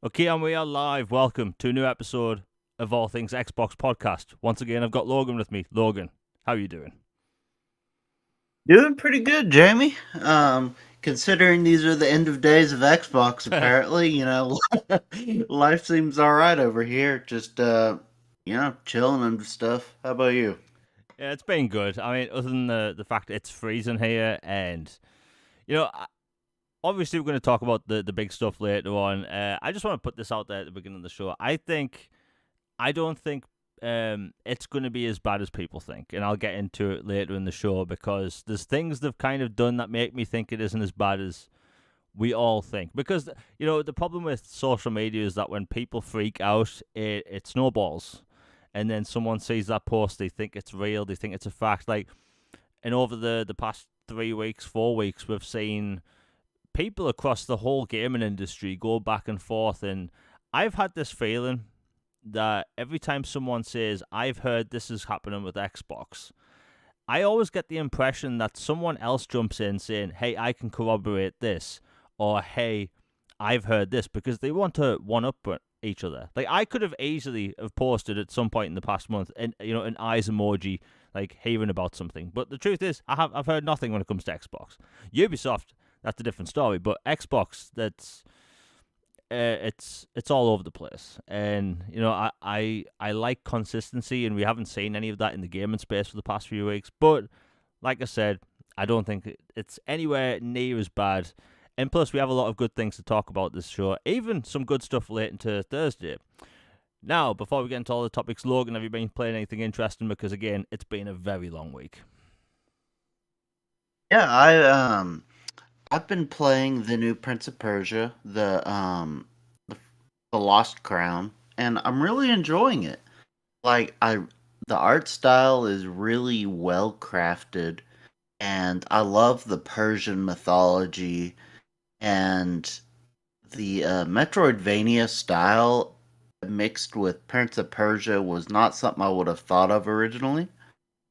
Okay, and we are live. Welcome to a new episode of All Things Xbox Podcast. Once again, I've got Logan with me. Logan, how are you doing? Doing pretty good, Jamie. Considering these are the end of days of Xbox, Yeah, apparently, life seems all right over here. Just chilling and stuff. How about you? it's been good. I mean, other than the fact it's freezing here, and you know, obviously we're going to talk about the big stuff later on. I just want to put this out there at the beginning of the show. I don't think it's going to be as bad as people think, and I'll get into it later in the show because there's things they've kind of done that make me think it isn't as bad as we all think. Because the problem with social media is that when people freak out, it snowballs, and then someone sees that post, they think it's real, they think it's a fact. Like, and over the past 3 weeks, 4 weeks, we've seen people across the whole gaming industry go back and forth, and I've had this feeling that every time someone says, I've heard this is happening with Xbox, I always get the impression that someone else jumps in saying, hey, I can corroborate this, or hey, I've heard this, because they want to one up each other. Like, I could have easily have posted at some point in the past month an eyes emoji, like hearing about something. But the truth is, I've heard nothing when it comes to Xbox. Ubisoft, that's a different story. But Xbox, it's all over the place, and I like consistency, and we haven't seen any of that in the gaming space for the past few weeks. But like I said, I don't think it's anywhere near as bad. And plus, we have a lot of good things to talk about this show, even some good stuff relating to Thursday. Now, before we get into all the topics, Logan, have you been playing anything interesting? Because again, it's been a very long week. Yeah, I've been playing the new Prince of Persia, the Lost Crown, and I'm really enjoying it. Like the art style is really well crafted, and I love the Persian mythology and the Metroidvania style mixed with Prince of Persia was not something I would have thought of originally,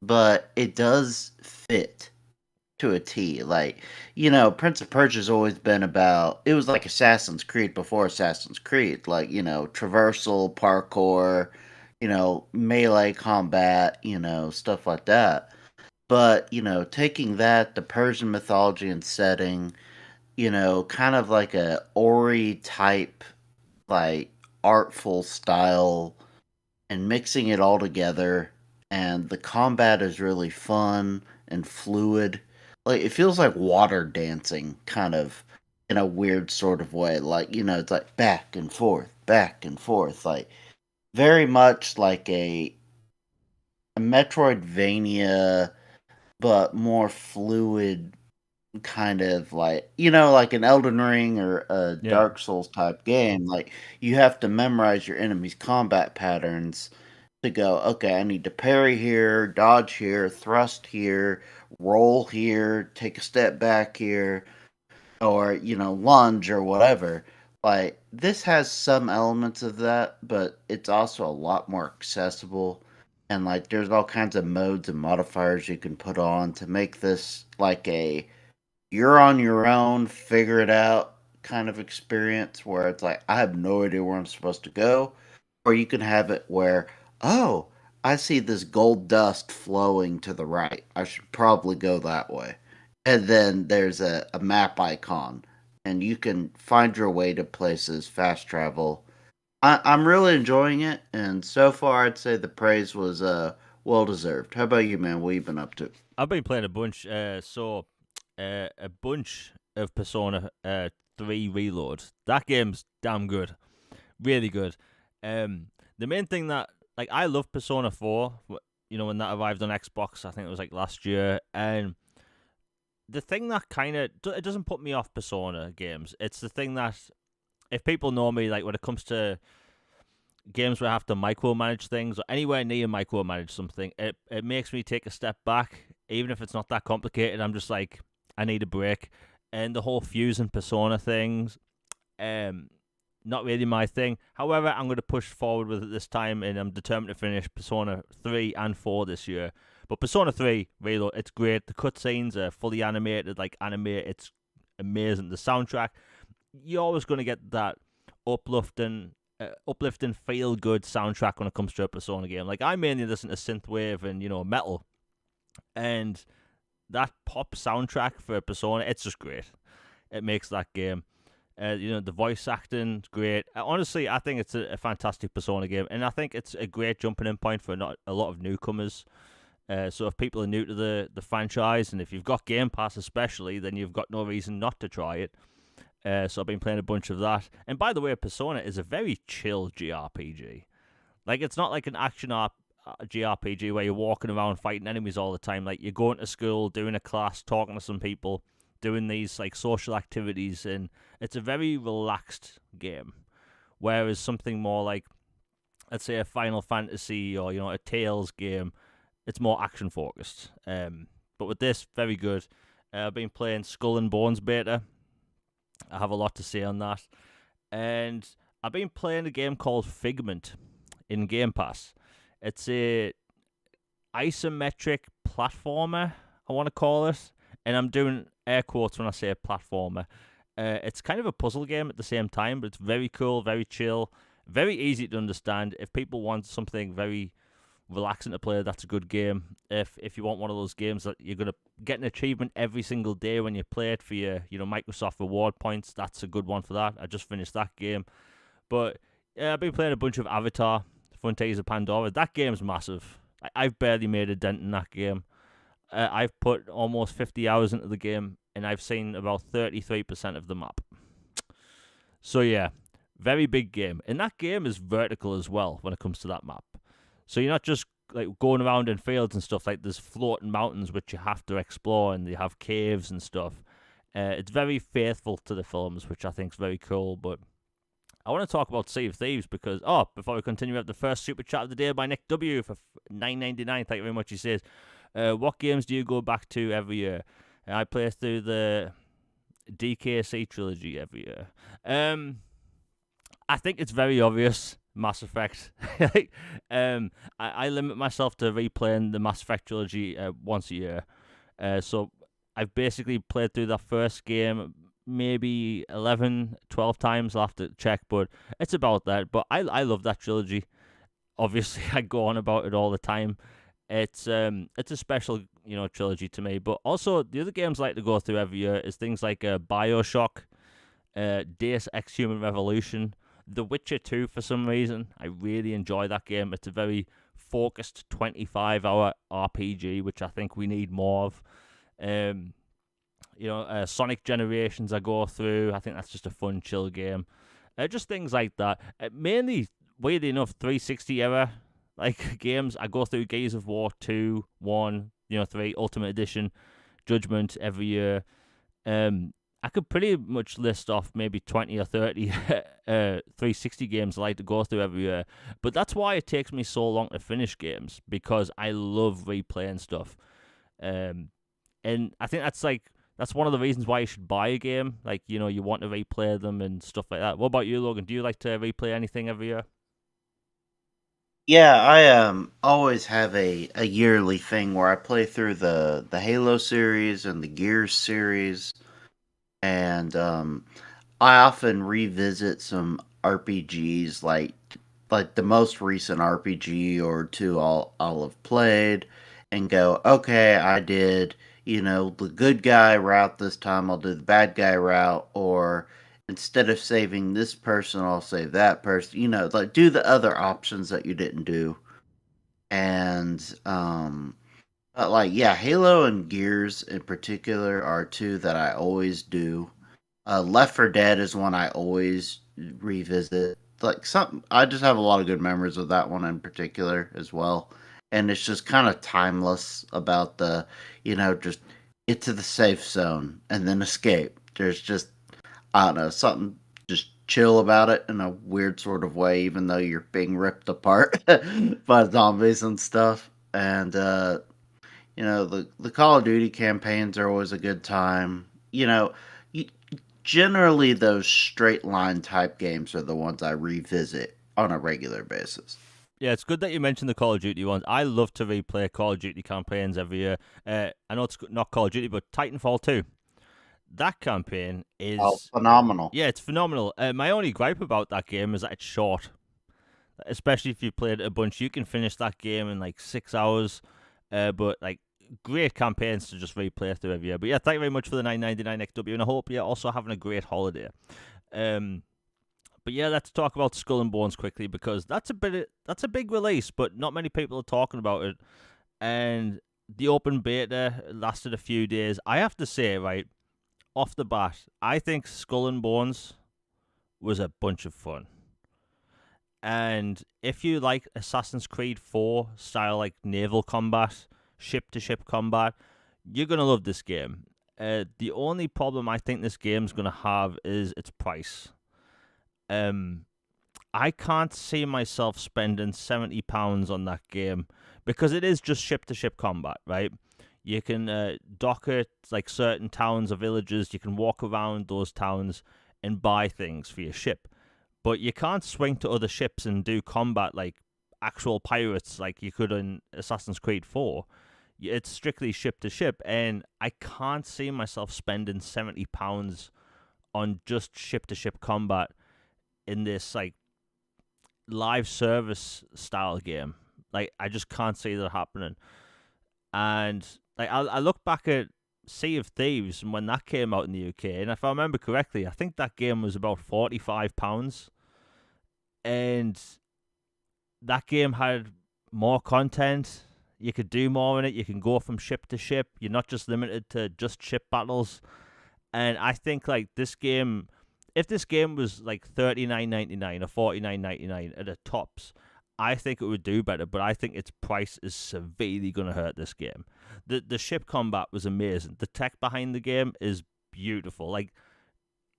but it does fit to a T. Like, Prince of Persia's always been about it was like Assassin's Creed before Assassin's Creed, like, traversal, parkour, melee combat, stuff like that. But, taking that, the Persian mythology and setting, kind of like a Ori type, like artful style, and mixing it all together. And the combat is really fun and fluid. Like it feels like water dancing, kind of in a weird sort of way. Like it's like back and forth, like very much like a Metroidvania, but more fluid kind of like like an Elden Ring or a Yeah. Dark Souls type game. Like you have to memorize your enemy's combat patterns to go, okay, I need to parry here, dodge here, thrust here, roll here, take a step back here, or lunge or whatever. Like this has some elements of that, but it's also a lot more accessible. And like there's all kinds of modes and modifiers you can put on to make this like a you're on your own, figure it out kind of experience where it's like, I have no idea where I'm supposed to go. Or you can have it where, oh, I see this gold dust flowing to the right. I should probably go that way. And then there's a map icon, and you can find your way to places, fast travel. I'm really enjoying it, and so far I'd say the praise was well deserved. How about you, man? What you been up to? I've been playing a bunch, a bunch of Persona 3 Reload. That game's damn good, really good. The main thing that, like, I love Persona 4. When that arrived on Xbox, I think it was like last year, and the thing that kind of it doesn't put me off Persona games. It's the thing that, if people know me, like when it comes to games where I have to micromanage things or anywhere near micromanage something, it makes me take a step back, even if it's not that complicated. I'm just like, I need a break. And the whole fusing persona things, um, not really my thing. However, I'm going to push forward with it this time, and I'm determined to finish Persona 3 and 4 this year. But Persona 3, really, it's great. The cutscenes are fully animated, like anime. It's amazing. The soundtrack, you're always going to get that uplifting, feel good soundtrack when it comes to a Persona game. Like I mainly listen to synthwave and metal, and that pop soundtrack for Persona, it's just great. It makes that game. The voice acting great. Honestly, I think it's a fantastic Persona game, and I think it's a great jumping in point for not a lot of newcomers. So if people are new to the franchise, and if you've got Game Pass especially, then you've got no reason not to try it. So I've been playing a bunch of that. And by the way, Persona is a very chill JRPG. Like, it's not like an action JRPG where you're walking around fighting enemies all the time. Like, you're going to school, doing a class, talking to some people, doing these like social activities, and it's a very relaxed game. Whereas something more like, let's say, a Final Fantasy or a Tales game, it's more action focused. But with this, very good. I've been playing Skull and Bones beta. I have a lot to say on that. And I've been playing a game called Figment in Game Pass. It's a isometric platformer, I want to call it. And I'm doing air quotes when I say platformer. It's kind of a puzzle game at the same time, but it's very cool, very chill, very easy to understand. If people want something very relaxing to play, that's a good game. If you want one of those games that you're gonna get an achievement every single day when you play it for your Microsoft reward points, that's a good one for that. I just finished that game, but I've been playing a bunch of Avatar: Frontiers of Pandora. That game's massive. I've barely made a dent in that game. I've put almost 50 hours into the game, and I've seen about 33% of the map. So yeah, very big game, and that game is vertical as well when it comes to that map. So you're not just like going around in fields and stuff. Like, there's floating mountains which you have to explore, and you have caves and stuff. It's very faithful to the films, which I think is very cool. But I want to talk about Sea of Thieves because, before we continue, we have the first super chat of the day by Nick W for $9.99. Thank you very much. He says, what games do you go back to every year? And I play through the DKC trilogy every year. I think it's very obvious. Mass Effect. I limit myself to replaying the Mass Effect trilogy once a year. So I've basically played through that first game maybe 11, 12 times. I'll have to check, but it's about that. But I love that trilogy. Obviously, I go on about it all the time. It's a special trilogy to me. But also, the other games I like to go through every year is things like BioShock, Deus Ex Human Revolution, The Witcher 2 for some reason. I really enjoy that game. It's a very focused 25-hour RPG, which I think we need more of. Sonic Generations I go through. I think that's just a fun, chill game. Just things like that. Mainly, weirdly enough, 360 era like games. I go through Gears of War 2, 1, 3, Ultimate Edition, Judgment every year. I could pretty much list off maybe 20 or 30 360 games I like to go through every year. But that's why it takes me so long to finish games, because I love replaying stuff. And I think that's one of the reasons why you should buy a game. Like, you want to replay them and stuff like that. What about you, Logan? Do you like to replay anything every year? Yeah, I always have a yearly thing where I play through the Halo series and the Gears series, and I often revisit some RPGs, like the most recent RPG or two I'll have played, and go, okay, I did the good guy route this time. I'll do the bad guy route, or instead of saving this person, I'll save that person. Like, do the other options that you didn't do. And but like, yeah, Halo and Gears in particular are two that I always do. Left 4 Dead is one I always revisit. Like, I just have a lot of good memories with that one in particular as well. And it's just kind of timeless about just get to the safe zone and then escape. There's just, I don't know, something just chill about it in a weird sort of way, even though you're being ripped apart by zombies and stuff. And the Call of Duty campaigns are always a good time. Generally, those straight line type games are the ones I revisit on a regular basis. Yeah, it's good that you mentioned the Call of Duty ones. I love to replay Call of Duty campaigns every year. I know it's not Call of Duty, but Titanfall 2. that campaign Oh, is, phenomenal. yeah, it's phenomenal. My only gripe about that game is that it's short, especially if you played it a bunch. You can finish that game in like 6 hours, but like great campaigns to just replay through every year. But yeah, thank you very much for the 9.99 XW, and I hope you're also having a great holiday. Um, but yeah, let's talk about Skull and Bones quickly because that's a big release, but not many people are talking about it. And the open beta lasted a few days. I have to say, right off the bat, I think Skull and Bones was a bunch of fun. And if you like Assassin's Creed 4 style, like naval combat, ship to ship combat, you're gonna love this game. The only problem I think this game's gonna have is its price. Um, I can't see myself spending £70 on that game because it is just ship to ship combat, right? You can dock it like certain towns or villages. You can walk around those towns and buy things for your ship, but you can't swing to other ships and do combat like actual pirates like you could in Assassin's Creed 4. It's strictly ship to ship, and I can't see myself spending £70 on just ship to ship combat in this like live service style game. Like I just can't see that happening. And like I look back at Sea of Thieves and when that came out in the UK, and if I remember correctly, I think that game was about £45, and that game had more content. You could do more in it. You can go from ship to ship. You're not just limited to just ship battles. And I think like this game, if this game was like $39.99 or $49.99 at the tops, I think it would do better. But I think its price is severely going to hurt this game. The ship combat was amazing. The tech behind the game is beautiful. Like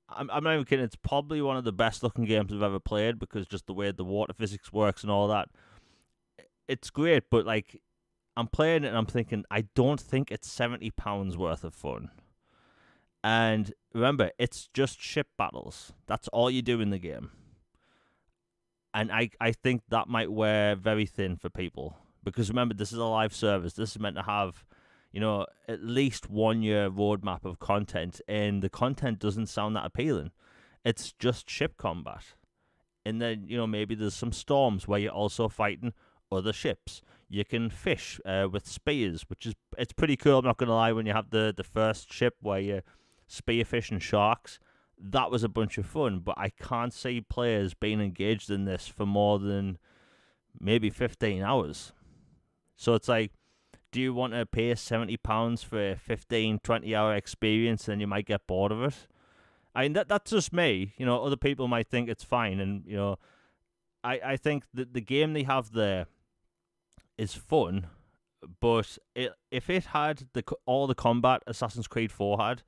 I'm not even kidding. It's probably one of the best looking games I've ever played because just the way the water physics works and all that. It's great, but like I'm playing it and I'm thinking I don't think it's £70 worth of fun. And remember, it's just ship battles. That's all you do in the game. And I think that might wear very thin for people. Because remember, this is a live service. This is meant to have, at least 1 year roadmap of content. And the content doesn't sound that appealing. It's just ship combat. And then, maybe there's some storms where you're also fighting other ships. You can fish with spears, it's pretty cool. I'm not going to lie, when you have the first ship where you spearfishing sharks, that was a bunch of fun, but I can't see players being engaged in this for more than maybe 15 hours. So it's like, do you want to pay £70 for a 15, 20-hour experience and you might get bored of it? I mean, that's just me. Other people might think it's fine. And, I think that the game they have there is fun, but if it had all the combat Assassin's Creed 4 had,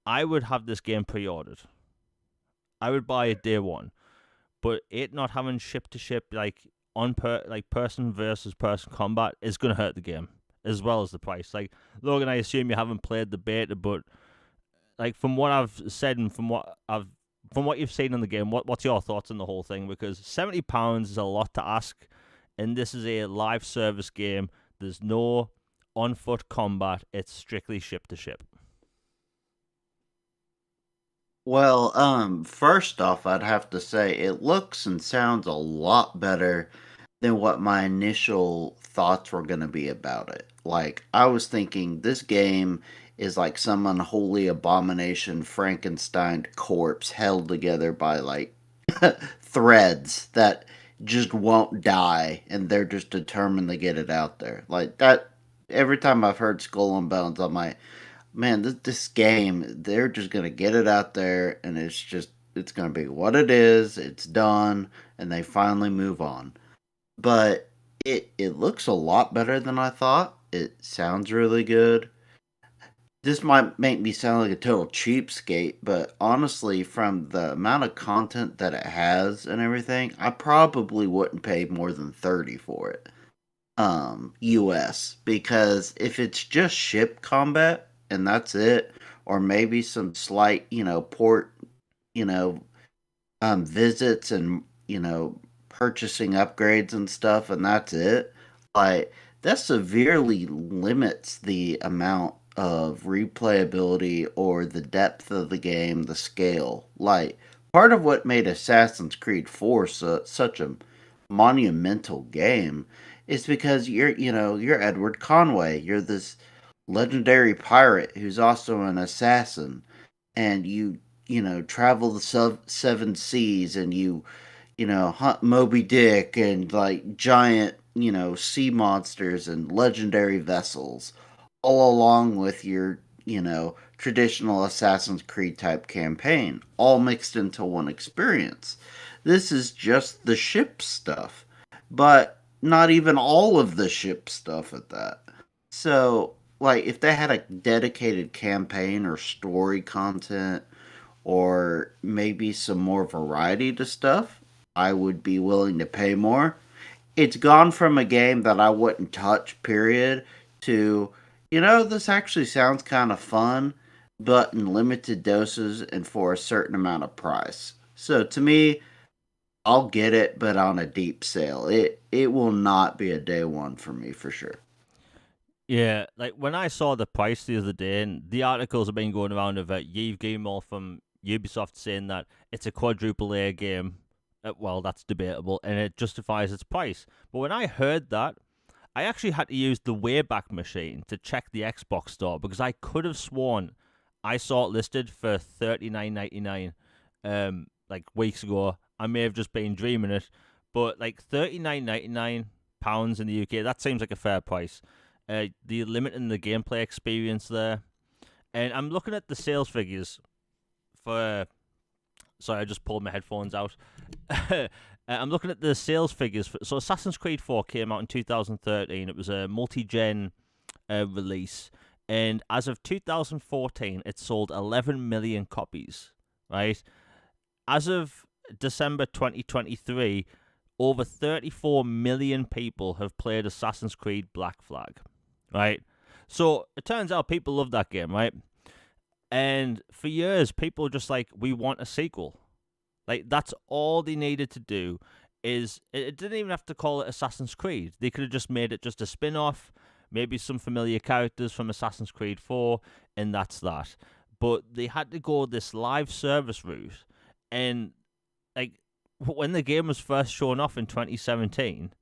I would have this game pre-ordered. I would buy it day one, but it not having ship to ship like person versus person combat is gonna hurt the game as well as the price. Like Logan, I assume you haven't played the beta, but like from what I've said and from what you've seen in the game, what's your thoughts on the whole thing? Because £70 is a lot to ask, and this is a live service game. There's no on foot combat. It's strictly ship to ship. Well, first off, I'd have to say it looks and sounds a lot better than what my initial thoughts were going to be about it. Like, I was thinking this game is like some unholy abomination Frankenstein corpse held together by like threads that just won't die and they're just determined to get it out there. Like that every time I've heard Skull and Bones, I'm like, man, this game, they're just gonna get it out there, and it's gonna be what it is. It's done, and they finally move on. But it looks a lot better than I thought. It sounds really good. This might make me sound like a total cheapskate, but honestly, from the amount of content that it has and everything, I probably wouldn't pay more than 30 for it. US, because if it's just ship combat and that's it, or maybe some slight, port, you know, visits and, purchasing upgrades and stuff and that's it, like that severely limits the amount of replayability or the depth of the game, the scale. Like, part of what made Assassin's Creed 4 such a monumental game is because you're Edward Conway. You're this legendary pirate who's also an assassin, and you travel the seven seas, and you hunt Moby Dick and like giant, sea monsters and legendary vessels, all along with your, traditional Assassin's Creed type campaign, all mixed into one experience. This is just the ship stuff, but not even all of the ship stuff at that. So, like, if they had a dedicated campaign or story content or maybe some more variety to stuff, I would be willing to pay more. It's gone from a game that I wouldn't touch, period, to, this actually sounds kind of fun, but in limited doses and for a certain amount of price. So to me, I'll get it, but on a deep sale. It will not be a day one for me for sure. Yeah, like when I saw the price the other day, and the articles have been going around of Yves Guillemot from Ubisoft saying that it's a quadruple A game. Well, that's debatable, and it justifies its price. But when I heard that, I actually had to use the Wayback Machine to check the Xbox store because I could have sworn I saw it listed for $39.99, like weeks ago. I may have just been dreaming it, but like £39.99 in the UK, that seems like a fair price. The limiting the gameplay experience there, and I'm looking at the sales figures for. Sorry, I just pulled my headphones out. I'm looking at the sales figures. So Assassin's Creed 4 came out in 2013. It was a multi-gen release. And as of 2014, it sold 11 million copies, right? As of December 2023, over 34 million people have played Assassin's Creed Black Flag, right? So it turns out people love that game, right? And for years, people were just like, we want a sequel. Like, that's all they needed to do. Is it didn't even have to call it Assassin's Creed. They could have just made it just a spin-off, maybe some familiar characters from Assassin's Creed 4, and that's that. But they had to go this live service route. And, like, when the game was first shown off in 2017,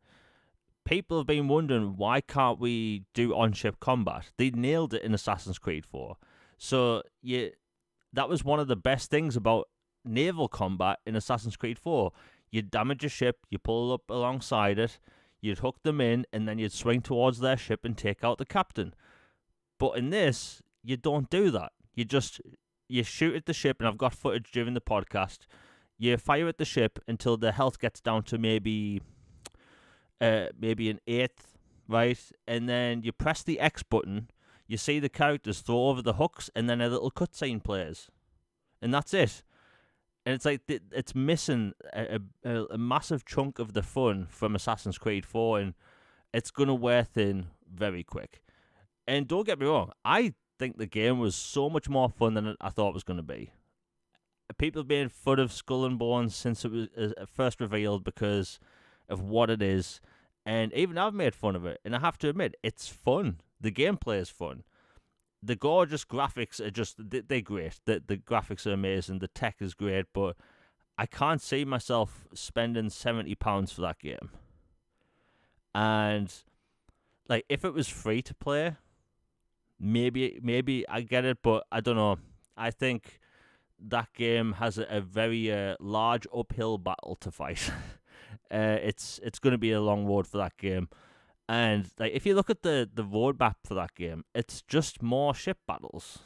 people have been wondering, why can't we do on-ship combat? They nailed it in Assassin's Creed 4. So that was one of the best things about naval combat in Assassin's Creed 4. You'd damage a ship, you pull up alongside it, you'd hook them in, and then you'd swing towards their ship and take out the captain. But in this, you don't do that. You shoot at the ship, and I've got footage during the podcast. You fire at the ship until the health gets down to maybe an eighth, right? And then you press the X button. You see the characters throw over the hooks, and then a little cutscene plays, and that's it. And it's like it's missing a massive chunk of the fun from Assassin's Creed 4, and it's gonna wear thin very quick. And don't get me wrong, I think the game was so much more fun than I thought it was gonna be. People have been full of Skull and Bones since it was first revealed because of what it is, and even I've made fun of it. And I have to admit, it's fun. The gameplay is fun. The gorgeous graphics are just, they're great. The graphics are amazing. The tech is great, but I can't see myself spending £70 for that game. And, like, if it was free to play, maybe I get it, but I don't know. I think that game has a very large uphill battle to fight. It's going to be a long road for that game. And like, if you look at the roadmap for that game, it's just more ship battles.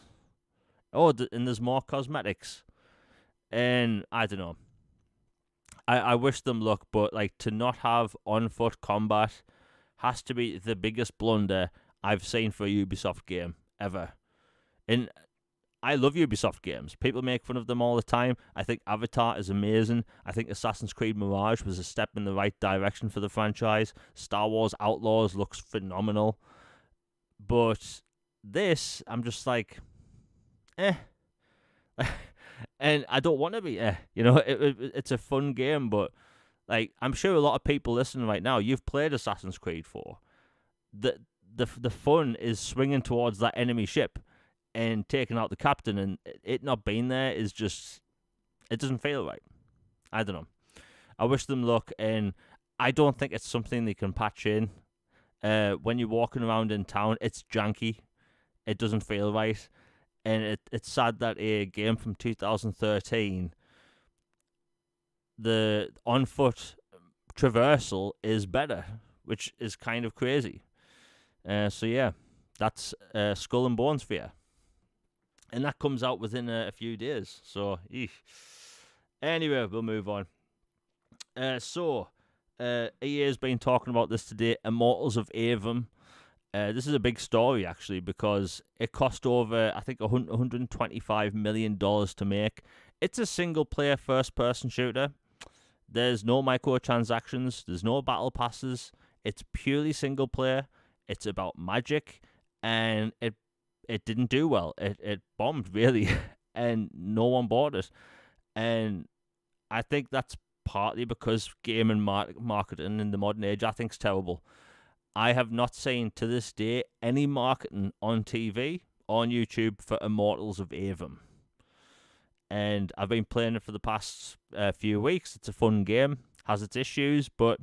Oh, and there's more cosmetics. And I don't know. I wish them luck, but like, to not have on-foot combat has to be the biggest blunder I've seen for a Ubisoft game ever. And I love Ubisoft games. People make fun of them all the time. I think Avatar is amazing. I think Assassin's Creed Mirage was a step in the right direction for the franchise. Star Wars Outlaws looks phenomenal. But this, I'm just like, eh. And I don't want to be it's a fun game, but like, I'm sure a lot of people listening right now, you've played Assassin's Creed 4. The fun is swinging towards that enemy ship. and taking out the captain, and it not being there is just, it doesn't feel right. I don't know. I wish them luck, and I don't think it's something they can patch in. When you're walking around in town, it's janky. It doesn't feel right, and it's sad that a game from 2013, the on foot traversal is better, which is kind of crazy. So yeah, that's Skull and Bones for you, and that comes out within a few days. So, eesh. Anyway, we'll move on. EA has been talking about this today. Immortals of Aveum. This is a big story actually because it cost over, I think, $125 million to make. It's a single player first person shooter. There's no microtransactions. There's no battle passes. It's purely single player. It's about magic, and it didn't do well. It bombed really, and no one bought it. And I think that's partly because gaming marketing in the modern age, I think, is terrible. I have not seen to this day any marketing on TV or on YouTube for Immortals of Aveum. And I've been playing it for the past few weeks. It's a fun game, has its issues, but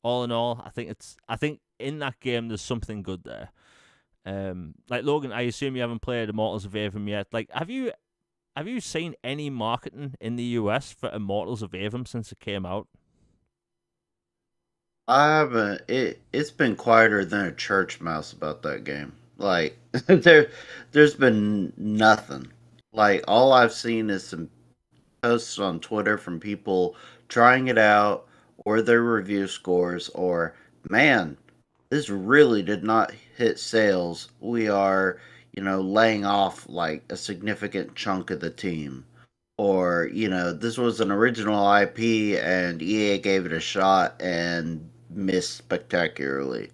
all in all, I think in that game there's something good there. Like Logan, I assume you haven't played Immortals of Aveum yet. Like, have you seen any marketing in the US for Immortals of Aveum since it came out? I haven't. It's been quieter than a church mouse about that game. Like there's been nothing. Like all I've seen is some posts on Twitter from people trying it out, or their review scores, or man, this really did not hit sales. We are, laying off like a significant chunk of the team. Or, this was an original IP and EA gave it a shot and missed spectacularly.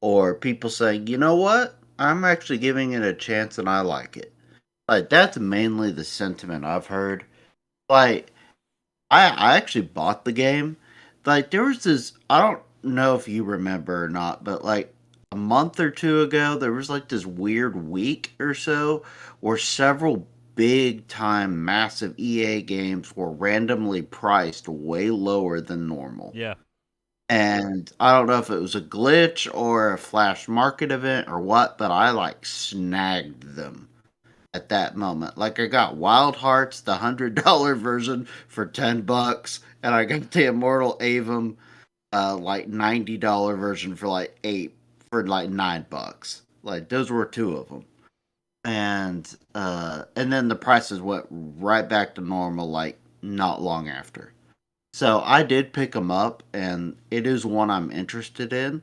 Or people saying, you know what? I'm actually giving it a chance and I like it. Like, that's mainly the sentiment I've heard. Like, I actually bought the game. Like, there was this, I don't know if you remember or not, but like a month or two ago, there was like this weird week or so where several big time massive EA games were randomly priced way lower than normal. Yeah. And I don't know if it was a glitch or a flash market event or what, but I like snagged them at that moment. Like I got Wild Hearts, the $100 version for $10, and I got the Immortal Avum, like $90 version for like $9. Like those were two of them, and then the prices went right back to normal like not long after. So I did pick them up, and it is one I'm interested in.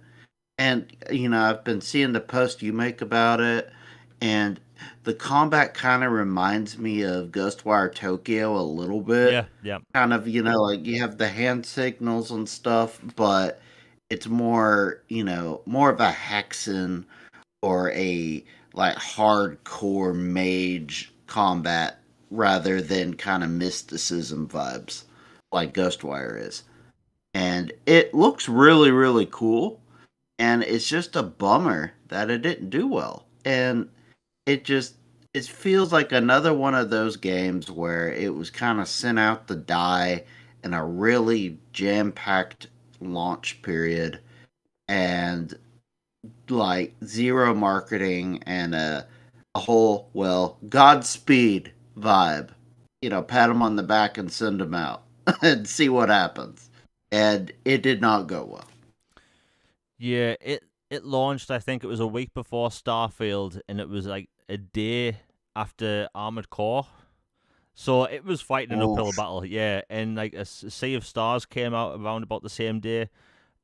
And I've been seeing the post you make about it, and the combat kind of reminds me of Ghostwire Tokyo a little bit. Yeah, yeah. Kind of, like you have the hand signals and stuff, but it's more, more of a hexen or a like hardcore mage combat rather than kind of mysticism vibes like Ghostwire is. And it looks really, really cool. And it's just a bummer that it didn't do well. And it just it feels like another one of those games where it was kind of sent out to die in a really jam-packed launch period and like zero marketing and a whole Godspeed vibe. Pat them on the back and send them out and see what happens. And it did not go well. Yeah, it launched, I think it was a week before Starfield, and it was like a day after Armored Core. So it was fighting an uphill Oof. battle, yeah. And like a Sea of Stars came out around about the same day.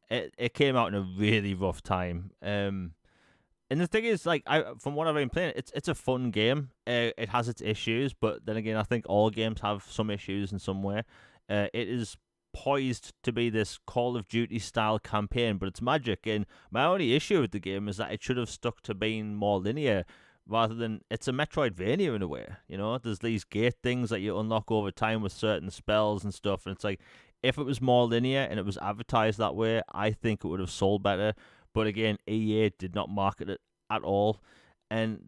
It came out in a really rough time. And the thing is, like, from what I've been playing, it's a fun game. It has its issues, but then again, I think all games have some issues in some way. It is poised to be this Call of Duty style campaign, but it's magic. And my only issue with the game is that it should have stuck to being more linear rather than it's a Metroidvania in a way. There's these gate things that you unlock over time with certain spells and stuff, and it's like if it was more linear and it was advertised that way, I think it would have sold better. But again, EA did not market it at all, and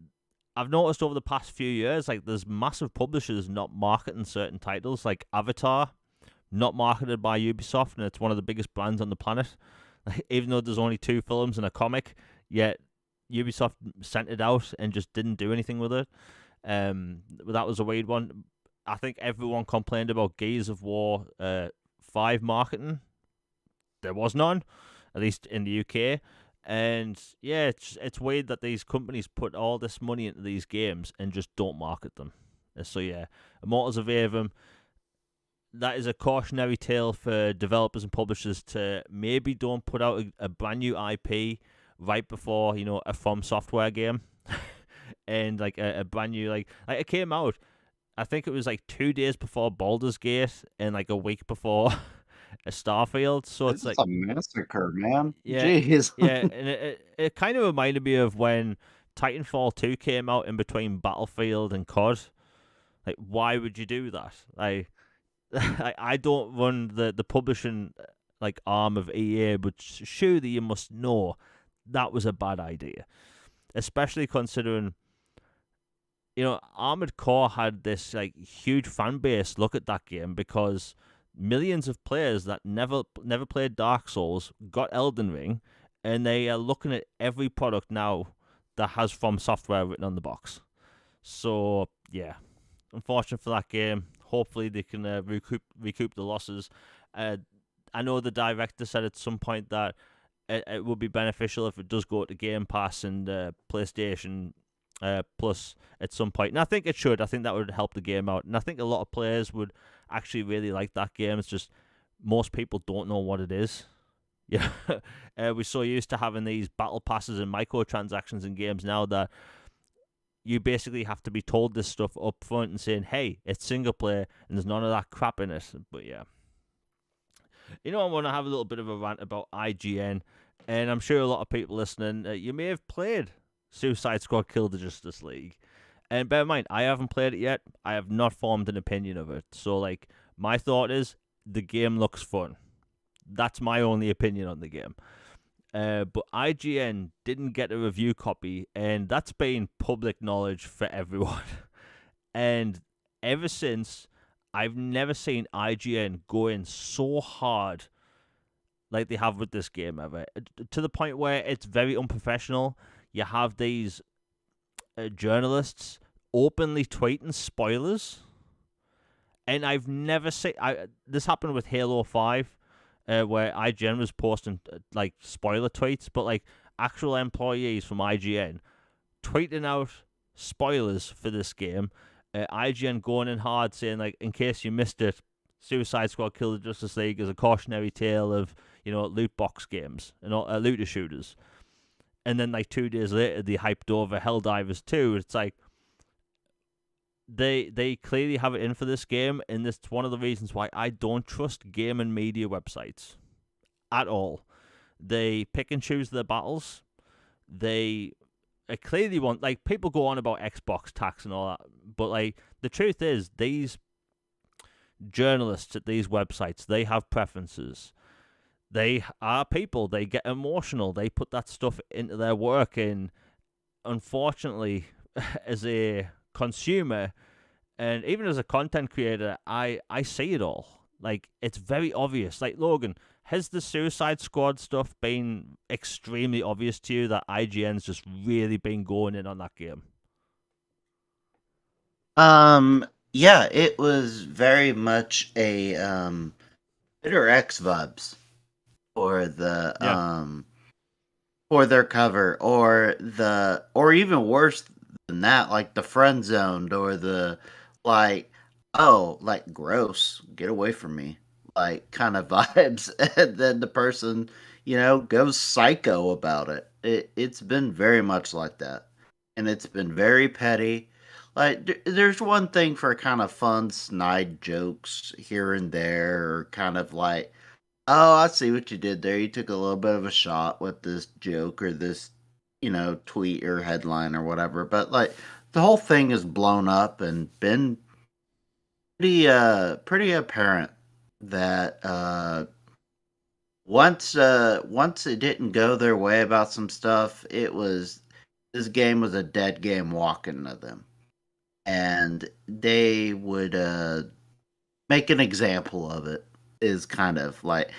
I've noticed over the past few years, like there's massive publishers not marketing certain titles, like Avatar, not marketed by Ubisoft, and it's one of the biggest brands on the planet. Even though there's only 2 films and a comic, yet Ubisoft sent it out and just didn't do anything with it. That was a weird one. I think everyone complained about Gears of War 5 marketing. There was none, at least in the UK. And yeah, it's weird that these companies put all this money into these games and just don't market them. So yeah, Immortals of Aveum, that is a cautionary tale for developers and publishers to maybe don't put out a brand new IP right before a From Software game, and like a brand new like it came out. I think it was like 2 days before Baldur's Gate and like a week before a Starfield. So This it's is like a massacre, man. yeah, Jeez. yeah, and it kind of reminded me of when Titanfall 2 came out in between Battlefield and COD. Like, why would you do that? Like, I don't run the publishing like arm of EA, but surely you must know that was a bad idea, especially considering Armored Core had this like huge fan base look at that game because millions of players that never played Dark Souls got Elden Ring, and they are looking at every product now that has From Software written on the box. So yeah, unfortunate for that game. Hopefully they can recoup the losses. I know the director said at some point that it would be beneficial if it does go to Game Pass and PlayStation Plus at some point. And I think it should. I think that would help the game out. And I think a lot of players would actually really like that game. It's just most people don't know what it is. Yeah, we're so used to having these battle passes and microtransactions in games now that you basically have to be told this stuff up front and saying, hey, it's single player and there's none of that crap in it. But yeah. I want to have a little bit of a rant about IGN. And I'm sure a lot of people listening, you may have played Suicide Squad Kill the Justice League. And bear in mind, I haven't played it yet. I have not formed an opinion of it. So, like, my thought is the game looks fun. That's my only opinion on the game. But IGN didn't get a review copy, and that's been public knowledge for everyone. And ever since, I've never seen IGN go in so hard like they have with this game ever, to the point where it's very unprofessional. You have these journalists openly tweeting spoilers, and I've never seen. This happened with Halo 5, where IGN was posting like spoiler tweets, but like actual employees from IGN tweeting out spoilers for this game. IGN going in hard, saying like, in case you missed it, Suicide Squad Kill the Justice League is a cautionary tale of loot box games and looter shooters. And then like 2 days later, they hyped over Helldivers 2. It's like they clearly have it in for this game, and this is one of the reasons why I don't trust game and media websites at all. They pick and choose their battles. They clearly want, like, people go on about Xbox tax and all that, but like the truth is, these journalists at these websites, they have preferences. They are people. They get emotional. They put that stuff into their work, and unfortunately, as a consumer and even as a content creator, I see it all. Like, it's very obvious. Like, Logan, has the Suicide Squad stuff been extremely obvious to you that IGN's just really been going in on that game? Yeah, it was very much a Bitter X vibes for the Yeah. for their cover, or even worse than that, like the friend zoned, or the like, oh, like, gross, get away from me, like, kind of vibes. And then the person, goes psycho about It's been very much like that, and it's been very petty. Like, there's one thing for kind of fun snide jokes here and there, or kind of like, oh, I see what you did there. You took a little bit of a shot with this joke, or this, tweet or headline or whatever. But like, the whole thing is blown up and been pretty apparent that once it didn't go their way about some stuff, it was this game was a dead game walking to them, and they would make an example of it. Is kind of like,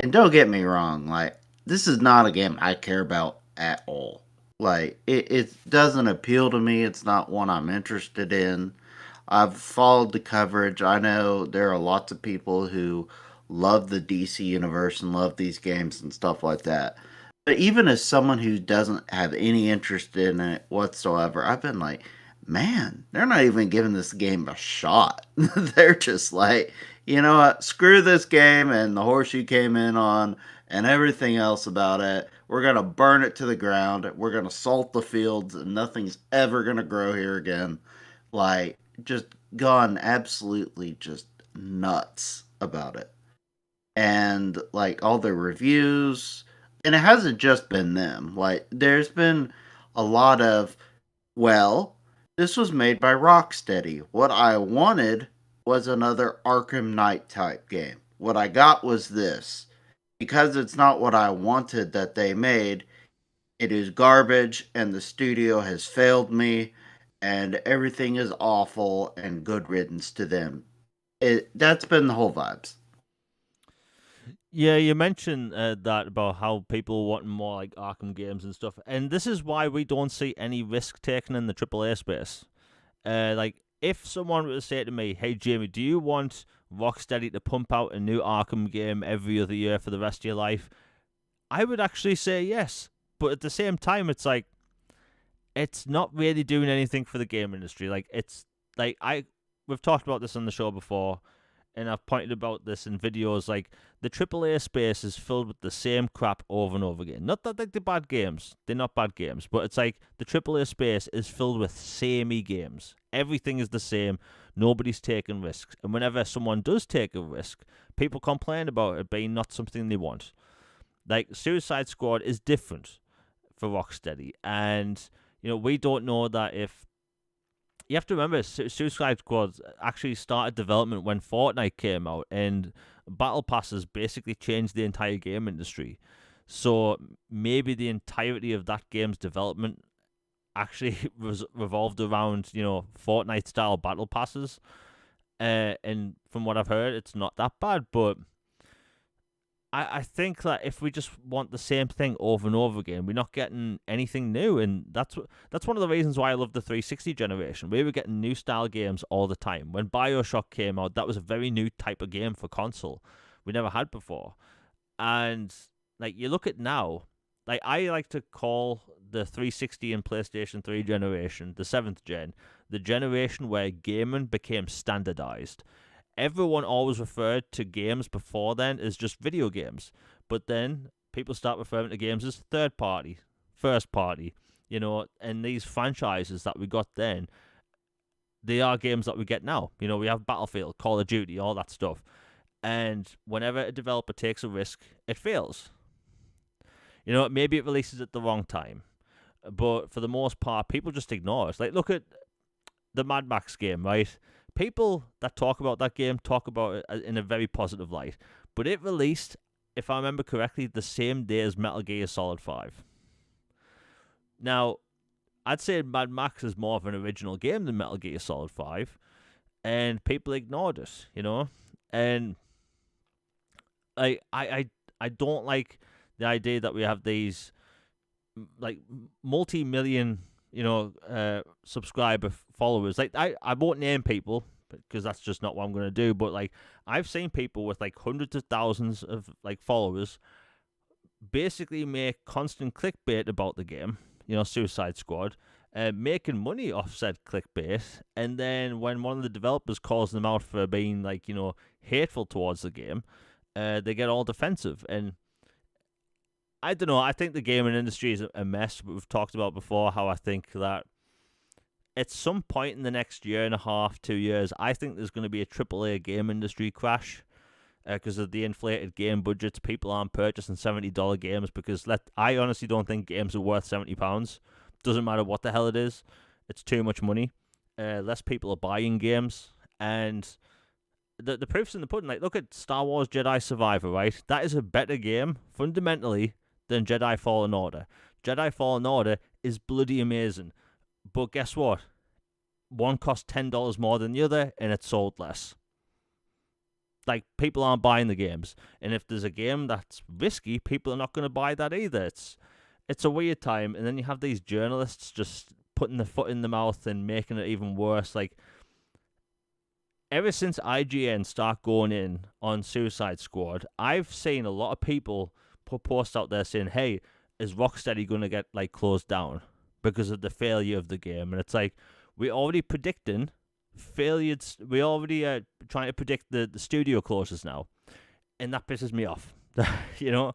and don't get me wrong, like this is not a game I care about at all. Like it doesn't appeal to me. It's not one I'm interested in. I've followed the coverage. I know there are lots of people who love the DC universe and love these games and stuff like that. But even as someone who doesn't have any interest in it whatsoever, I've been like, man, they're not even giving this game a shot. They're just like, you know what, screw this game and the horse you came in on and everything else about it. We're going to burn it to the ground. We're going to salt the fields and nothing's ever going to grow here again. Like, just gone absolutely just nuts about it. And like all the reviews, and it hasn't just been them. Like, there's been a lot of, well, this was made by Rocksteady. What I wanted was another Arkham Knight type game. What I got was this. Because it's not what I wanted that they made, it is garbage and the studio has failed me and everything is awful and good riddance to them. That's been the whole vibes. Yeah, you mentioned that about how people want more like Arkham games and stuff, and this is why we don't see any risk taken in the AAA space. Like, if someone were to say to me, "Hey, Jamie, do you want Rocksteady to pump out a new Arkham game every other year for the rest of your life?" I would actually say yes. But at the same time, it's like it's not really doing anything for the game industry. Like, it's like we've talked about this on the show before, and I've pointed about this in videos. Like, the AAA space is filled with the same crap over and over again. Not that like they're bad games; they're not bad games, but it's like the AAA space is filled with samey games. Everything is the same. Nobody's taking risks, and whenever someone does take a risk, people complain about it being not something they want. Like, Suicide Squad is different for Rocksteady, and we don't know that if you have to remember, Suicide Squad actually started development when Fortnite came out, and battle passes basically changed the entire game industry. So maybe the entirety of that game's development actually was revolved around Fortnite style battle passes. And from what I've heard, it's not that bad, but I think that if we just want the same thing over and over again, we're not getting anything new, and that's one of the reasons why I love the 360 generation. We were getting new style games all the time. When BioShock came out, that was a very new type of game for console we never had before. And like, you look at now, like, I like to call the 360 and PlayStation 3 generation, the 7th gen, the generation where gaming became standardized. Everyone always referred to games before then as just video games, but then people start referring to games as third party, first party, and these franchises that we got then, they are games that we get now. We have Battlefield, Call of Duty, all that stuff. And whenever a developer takes a risk, it fails. Maybe it releases at the wrong time, but for the most part, people just ignore it. Like, look at the Mad Max game, right? People that talk about that game talk about it in a very positive light. But it released, if I remember correctly, the same day as Metal Gear Solid 5. Now, I'd say Mad Max is more of an original game than Metal Gear Solid 5, and people ignored it. And I don't like the idea that we have these like multi-million subscriber followers. Like, I won't name people because that's just not what I'm going to do, but like, I've seen people with like hundreds of thousands of like followers basically make constant clickbait about the game, Suicide Squad, making money off said clickbait, and then when one of the developers calls them out for being like hateful towards the game, they get all defensive. And I don't know. I think the gaming industry is a mess. We've talked about before how I think that at some point in the next year and a half, 2 years, I think there's going to be a AAA game industry crash because of the inflated game budgets. People aren't purchasing $70 games because I honestly don't think games are worth £70. Doesn't matter what the hell it is. It's too much money. Less people are buying games. And the proof's in the pudding. Like, look at Star Wars Jedi Survivor, right? That is a better game, fundamentally, than Jedi Fallen Order. Jedi Fallen Order is bloody amazing. But guess what? One costs $10 more than the other, and it's sold less. Like, people aren't buying the games, and if there's a game that's risky, people are not going to buy that either. It's a weird time, and then you have these journalists just putting their foot in the mouth and making it even worse. Like, ever since IGN start going in on Suicide Squad, I've seen a lot of people put posts out there saying, "Hey, is Rocksteady going to get like closed down because of the failure of the game?" And it's like, we're already predicting failures. We already trying to predict the studio closures now, and that pisses me off. you know,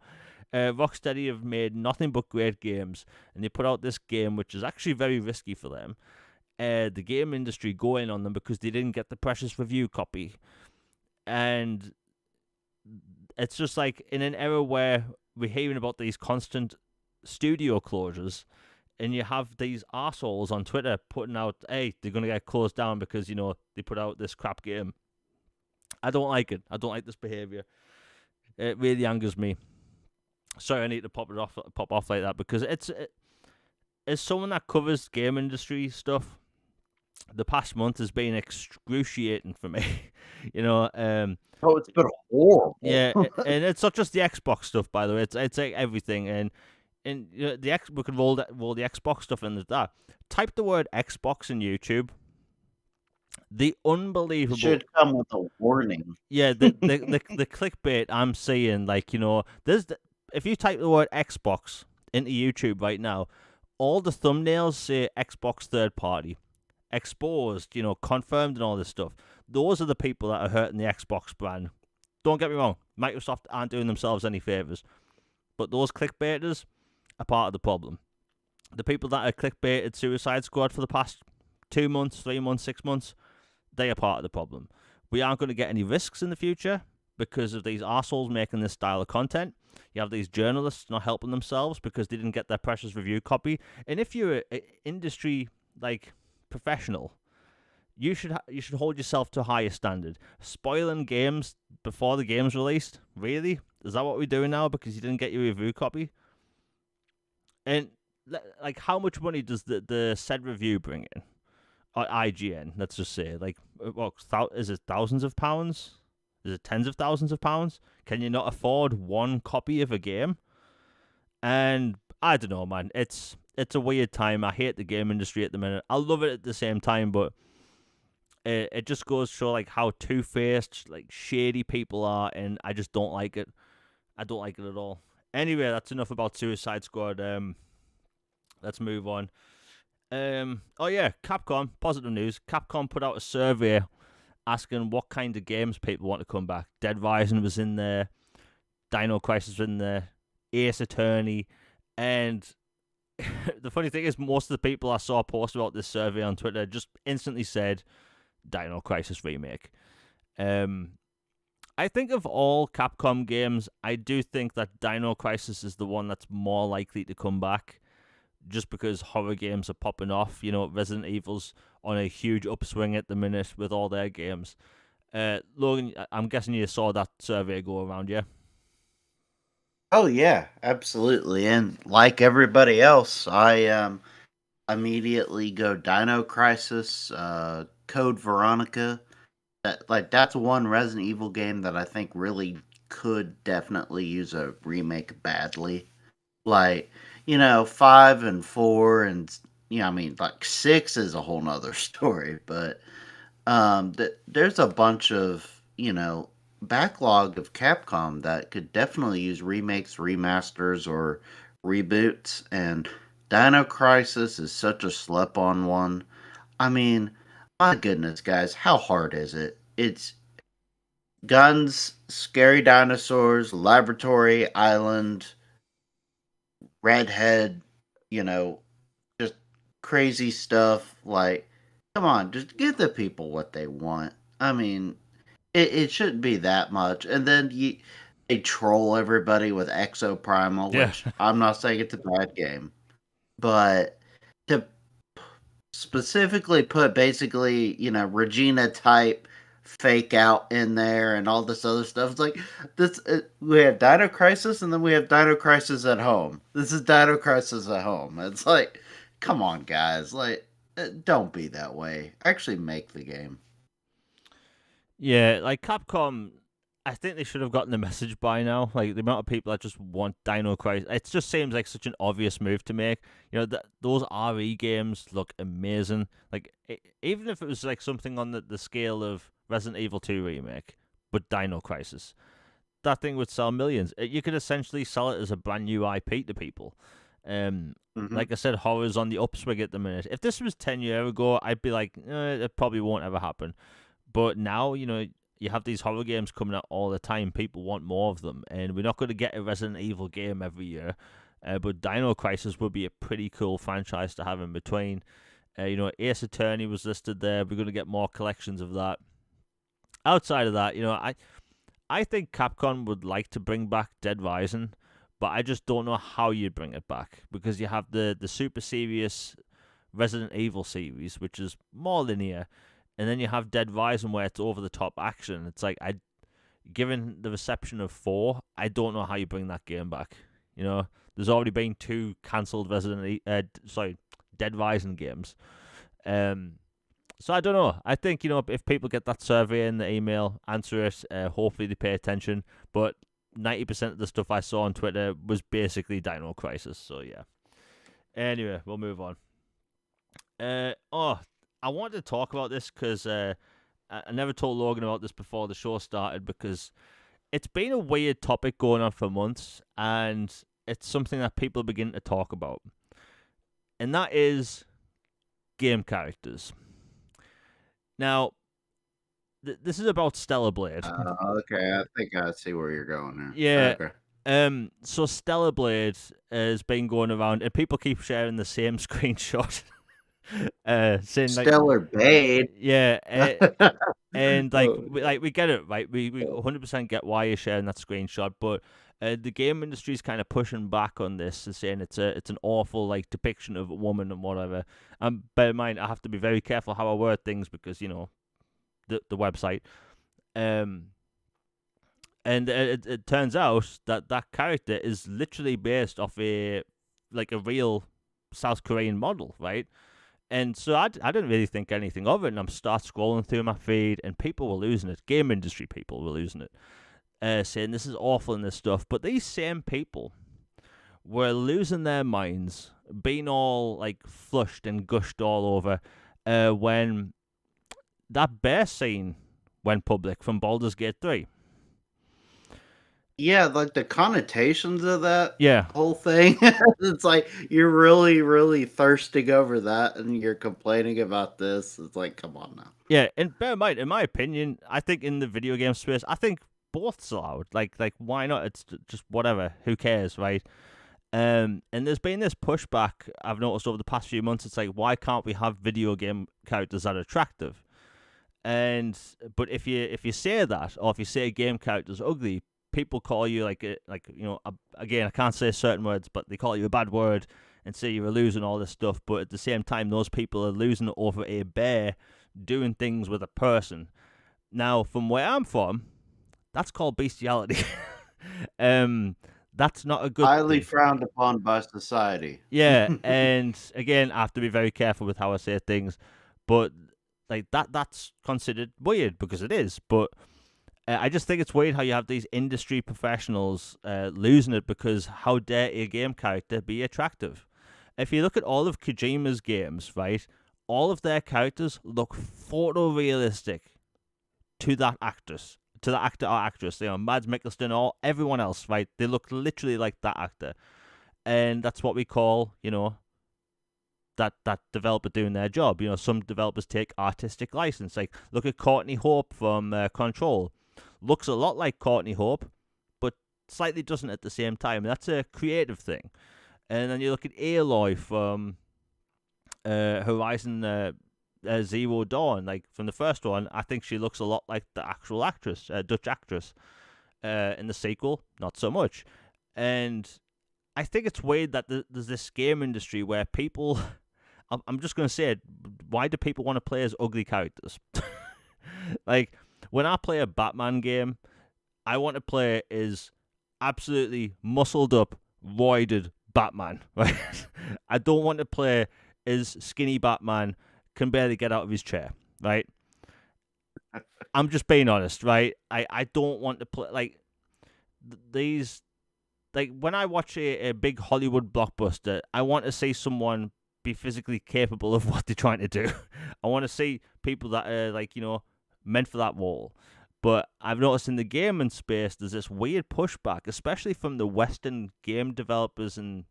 Rocksteady have made nothing but great games, and they put out this game which is actually very risky for them. The game industry going on them because they didn't get the precious review copy, and it's just like in an era where we're hearing about these constant studio closures, and you have these assholes on Twitter putting out, "Hey, they're gonna get closed down because they put out this crap game." I don't like it. I don't like this behavior. It really angers me. Sorry, I need to pop off like that because as someone that covers game industry stuff, the past month has been excruciating for me. Oh, it's been horrible. Yeah, and it's not just the Xbox stuff, by the way. It's like everything, and we can roll the Xbox stuff in that. Type the word Xbox in YouTube. The unbelievable should come with a warning. Yeah, the clickbait I'm seeing, if you type the word Xbox into YouTube right now, all the thumbnails say Xbox third party, exposed, confirmed, and all this stuff. Those are the people that are hurting the Xbox brand. Don't get me wrong, Microsoft aren't doing themselves any favors, but those clickbaiters are part of the problem. The people that are clickbaited Suicide Squad for the past 2 months, 3 months, 6 months, they are part of the problem. We aren't going to get any risks in the future because of these arseholes making this style of content. You have these journalists not helping themselves because they didn't get their precious review copy. And if you're an industry professional, you should hold yourself to a higher standard. Spoiling games before the game's released, really? Is that what we're doing now because you didn't get your review copy? And how much money does the said review bring in? IGN, let's just say, is it thousands of pounds? Is it tens of thousands of pounds? Can you not afford one copy of a game? And I don't know, man. It's a weird time. I hate the game industry at the minute. I love it at the same time, but it just goes to show how two-faced, shady people are, and I just don't like it. I don't like it at all. Anyway, that's enough about Suicide Squad. Let's move on. Capcom, positive news. Capcom put out a survey asking what kind of games people want to come back. Dead Rising was in there, Dino Crisis was in there, Ace Attorney, and the funny thing is most of the people I saw post about this survey on Twitter just instantly said Dino Crisis remake. I think of all Capcom games, I do think that Dino Crisis is the one that's more likely to come back, just because horror games are popping off. Resident Evil's on a huge upswing at the minute with all their games. Logan, I'm guessing you saw that survey go around, yeah? Oh yeah, absolutely. And like everybody else, I immediately go Dino Crisis, Code Veronica. That's one Resident Evil game that I think really could definitely use a remake badly. 5 and 4 and 6 is a whole nother story, but there's a bunch of backlog of Capcom that could definitely use remakes, remasters, or reboots, and Dino Crisis is such a slept-on one. I mean, my goodness, guys, how hard is it? It's guns, scary dinosaurs, laboratory, island, redhead, just crazy stuff. Come on, just give the people what they want. I mean, it shouldn't be that much. And then they troll everybody with Exoprimal, which I'm not saying it's a bad game, but to specifically put basically, Regina type fake out in there and all this other stuff. It's like this. We have Dino Crisis, and then we have Dino Crisis at home. This is Dino Crisis at home. It's like come on, guys. Like, don't be that way. Actually, make the game. Yeah, like Capcom, I think they should have gotten the message by now. Like the amount of people that just want Dino Crisis, it just seems like such an obvious move to make. You know, those RE games look amazing. Like even if it was like something on the scale of Resident Evil 2 remake, but Dino Crisis, that thing would sell millions. You could essentially sell it as a brand new IP to people. Hmm. Like I said, horror's on the upswing at the minute. If this was 10 years ago, I'd be like, it probably won't ever happen. But now, you know, you have these horror games coming out all the time. People want more of them, and we're not going to get a Resident Evil game every year. But Dino Crisis would be a pretty cool franchise to have in between. You know, Ace Attorney was listed there. We're going to get more collections of that. Outside of that, you know, I think Capcom would like to bring back Dead Rising, but I just don't know how you'd bring it back because you have the super serious Resident Evil series, which is more linear, and then you have Dead Rising where it's over the top action. It's like given the reception of 4, I don't know how you bring that game back. You know, there's already been 2 cancelled Dead Rising games. So I don't know. I think, you know, if people get that survey in the email, answer it. Hopefully they pay attention. But 90% of the stuff I saw on Twitter was basically Dino Crisis. So yeah. Anyway, we'll move on. I wanted to talk about this because I never told Logan about this before the show started because it's been a weird topic going on for months, and it's something that people begin to talk about, and that is game characters. Now, this is about Stellar Blade. Okay, I think I see where you're going Yeah. there. Okay. So Stellar Blade has been going around, and people keep sharing the same screenshot. Saying like, Stellar Blade. yeah, and like, Oh, we get it, right? We 100% get why you're sharing that screenshot, but the game industry is kind of pushing back on this and saying it's an awful like depiction of a woman and whatever. Bear in mind, I have to be very careful how I word things because you know the website. And it turns out that that character is literally based off a real South Korean model, right? And so I didn't really think anything of it, and I'm start scrolling through my feed, and people were losing it. Game industry people were losing it, saying this is awful and this stuff. But these same people were losing their minds, being all like flushed and gushed all over when that bear scene went public from Baldur's Gate 3. yeah, like the connotations of that Yeah. whole thing. It's like you're really, really thirsting over that, and you're complaining about this. It's like, come on now. Yeah, and bear in mind, in my opinion, I think in the video game space, I think both's allowed. Like why not? It's just whatever. Who cares, right? And there's been this pushback I've noticed over the past few months. It's like, why can't we have video game characters that are attractive? But if you say that, or if you say a game character's ugly, people call you again, I can't say certain words, but they call you a bad word and say you're losing all this stuff. But at the same time, those people are losing it over a bear doing things with a person. Now, from where I'm from, that's called bestiality. That's not a good Highly thing. frowned upon by society. Yeah, and again, I have to be very careful with how I say things, but like that's considered weird because it is. But I just think it's weird how you have these industry professionals losing it because how dare a game character be attractive? If you look at all of Kojima's games, right, all of their characters look photorealistic to that actress, to the actor or actress. You know, Mads Mikkelsen or everyone else, right? They look literally like that actor, and that's what we call, you know, that developer doing their job. You know, some developers take artistic license. Like, look at Courtney Hope from Control. Looks a lot like Courtney Hope, but slightly doesn't at the same time. That's a creative thing. And then you look at Aloy from Horizon Zero Dawn. Like, from the first one, I think she looks a lot like the actual actress, Dutch actress. In the sequel, not so much. And I think it's weird that there's this game industry where people... I'm just going to say it. Why do people want to play as ugly characters? Like, when I play a Batman game, I want to play as absolutely muscled up, roided Batman, right? I don't want to play is skinny Batman can barely get out of his chair, right? I'm just being honest, right? I don't want to play like these. Like when I watch a big Hollywood blockbuster, I want to see someone be physically capable of what they're trying to do. I want to see people that are like meant for that role. But I've noticed in the gaming space, there's this weird pushback, especially from the Western game developers and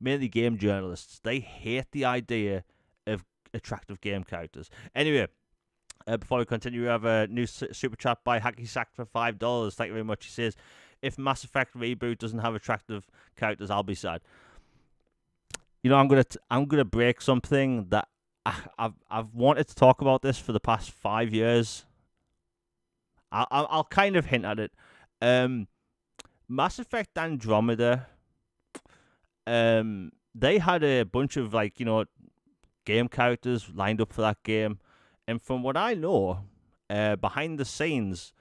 mainly game journalists. They hate the idea of attractive game characters. Anyway, before we continue, we have a new super chat by Hacky Sack for $5. Thank you very much. He says, "If Mass Effect reboot doesn't have attractive characters, I'll be sad." I'm gonna break something that I've wanted to talk about this for the past 5 years. I'll kind of hint at it. Mass Effect Andromeda. They had a bunch of game characters lined up for that game, and from what I know, behind the scenes,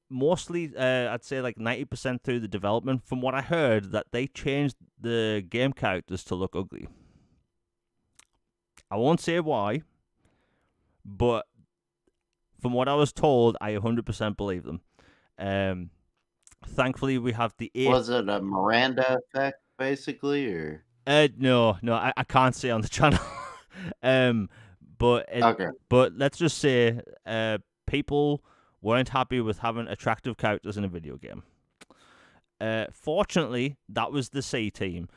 mostly I'd say like 90% through the development, from what I heard, that they changed the game characters to look ugly. I won't say why, but from what I was told, I 100% believe them. Thankfully, we have the eight. Was it a Miranda effect, basically, or? No, I can't say on the channel. um, Okay. but let's just say, people weren't happy with having attractive characters in a video game. Fortunately, that was the C team.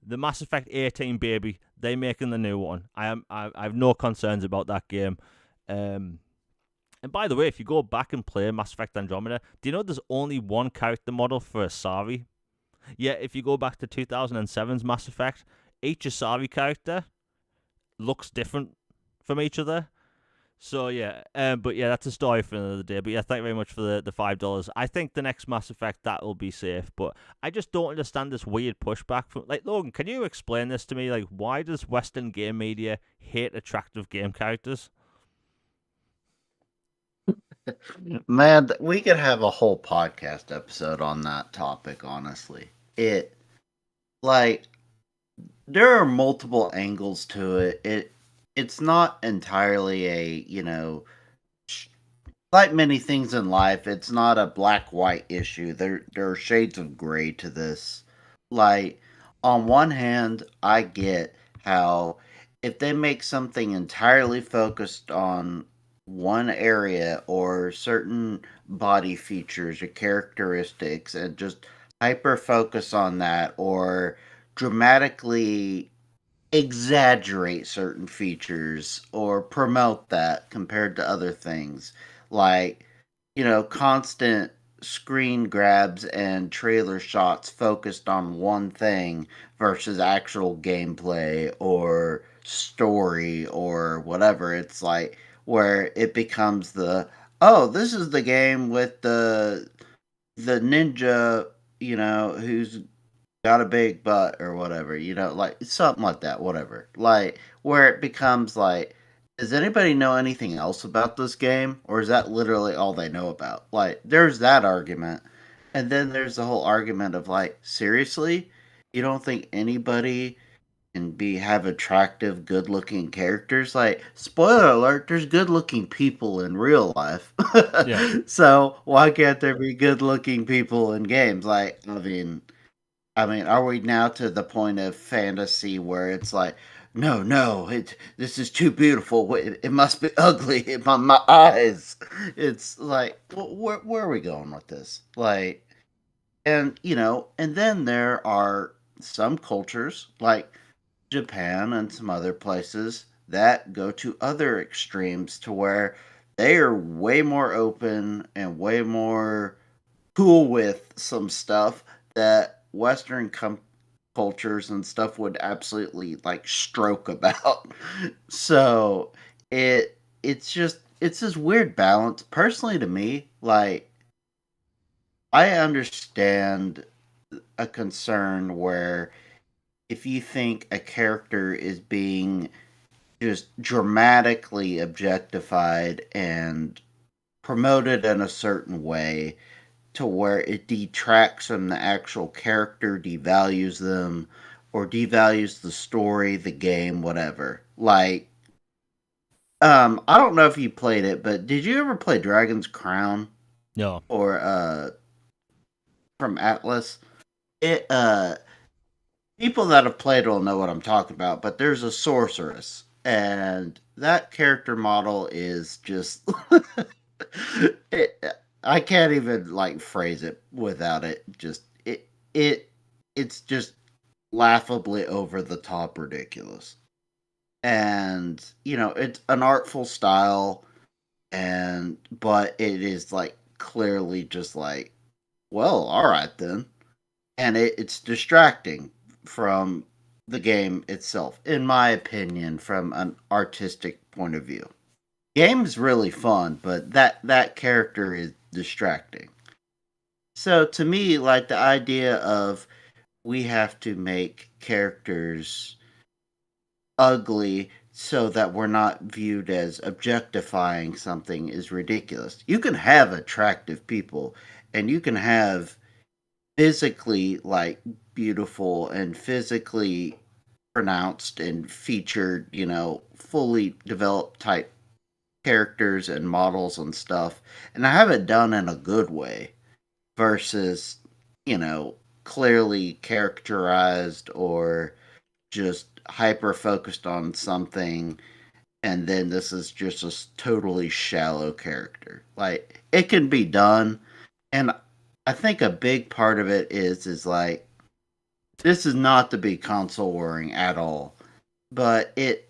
The Mass Effect 18 baby, they making the new one. I have no concerns about that game. And by the way, if you go back and play Mass Effect Andromeda, do you know there's only one character model for Asari? Yeah, if you go back to 2007's Mass Effect, each Asari character looks different from each other. So yeah, but yeah, that's a story for another day. But yeah, thank you very much for the $5. I think the next Mass Effect that will be safe, but I just don't understand this weird pushback from Logan. Can you explain this to me? Like, why does Western game media hate attractive game characters? Man, we could have a whole podcast episode on that topic, honestly. Like, there are multiple angles to it. It's not entirely like many things in life, it's not a black white issue. There are shades of gray to this. Like, on one hand, I get how if they make something entirely focused on one area or certain body features or characteristics and just hyper focus on that, or dramatically exaggerate certain features or promote that compared to other things, like, constant screen grabs and trailer shots focused on one thing versus actual gameplay or story or whatever. It's like where it becomes oh, this is the game with the ninja, who's got a big butt or whatever, like something like that, whatever. Like where it becomes like, does anybody know anything else about this game? Or is that literally all they know about? Like, there's that argument. And then there's the whole argument of like, seriously? You don't think anybody can have attractive, good looking characters? Like, spoiler alert, there's good looking people in real life. Yeah. So why can't there be good looking people in games? Like, I mean, are we now to the point of fantasy where it's like, no, no, this is too beautiful. It must be ugly in my eyes. It's like, where are we going with this? Like, and and then there are some cultures like Japan and some other places that go to other extremes to where they are way more open and way more cool with some stuff that Western cultures and stuff would absolutely like stroke about. So it's this weird balance. Personally, to me, like, I understand a concern where if you think a character is being just dramatically objectified and promoted in a certain way to where it detracts from the actual character, devalues them, or devalues the story, the game, whatever. Like, I don't know if you played it, but did you ever play Dragon's Crown No. or from Atlas? It people that have played will know what I'm talking about, but there's a sorceress, and that character model is just it, I can't even like phrase it without it. Just it it's just laughably over the top ridiculous. And it's an artful style, and but it is like clearly just like, well, all right then. And it's distracting from the game itself, in my opinion, from an artistic point of view. Game's really fun, but that character is distracting. So to me, like the idea of we have to make characters ugly so that we're not viewed as objectifying something is ridiculous. You can have attractive people, and you can have physically like beautiful and physically pronounced and featured, fully developed type characters and models and stuff. And I have it done in a good way versus, you know, clearly characterized or just hyper focused on something, and then this is just a totally shallow character. Like, it can be done, and I think a big part of it is like, this is not to be console warring at all, but it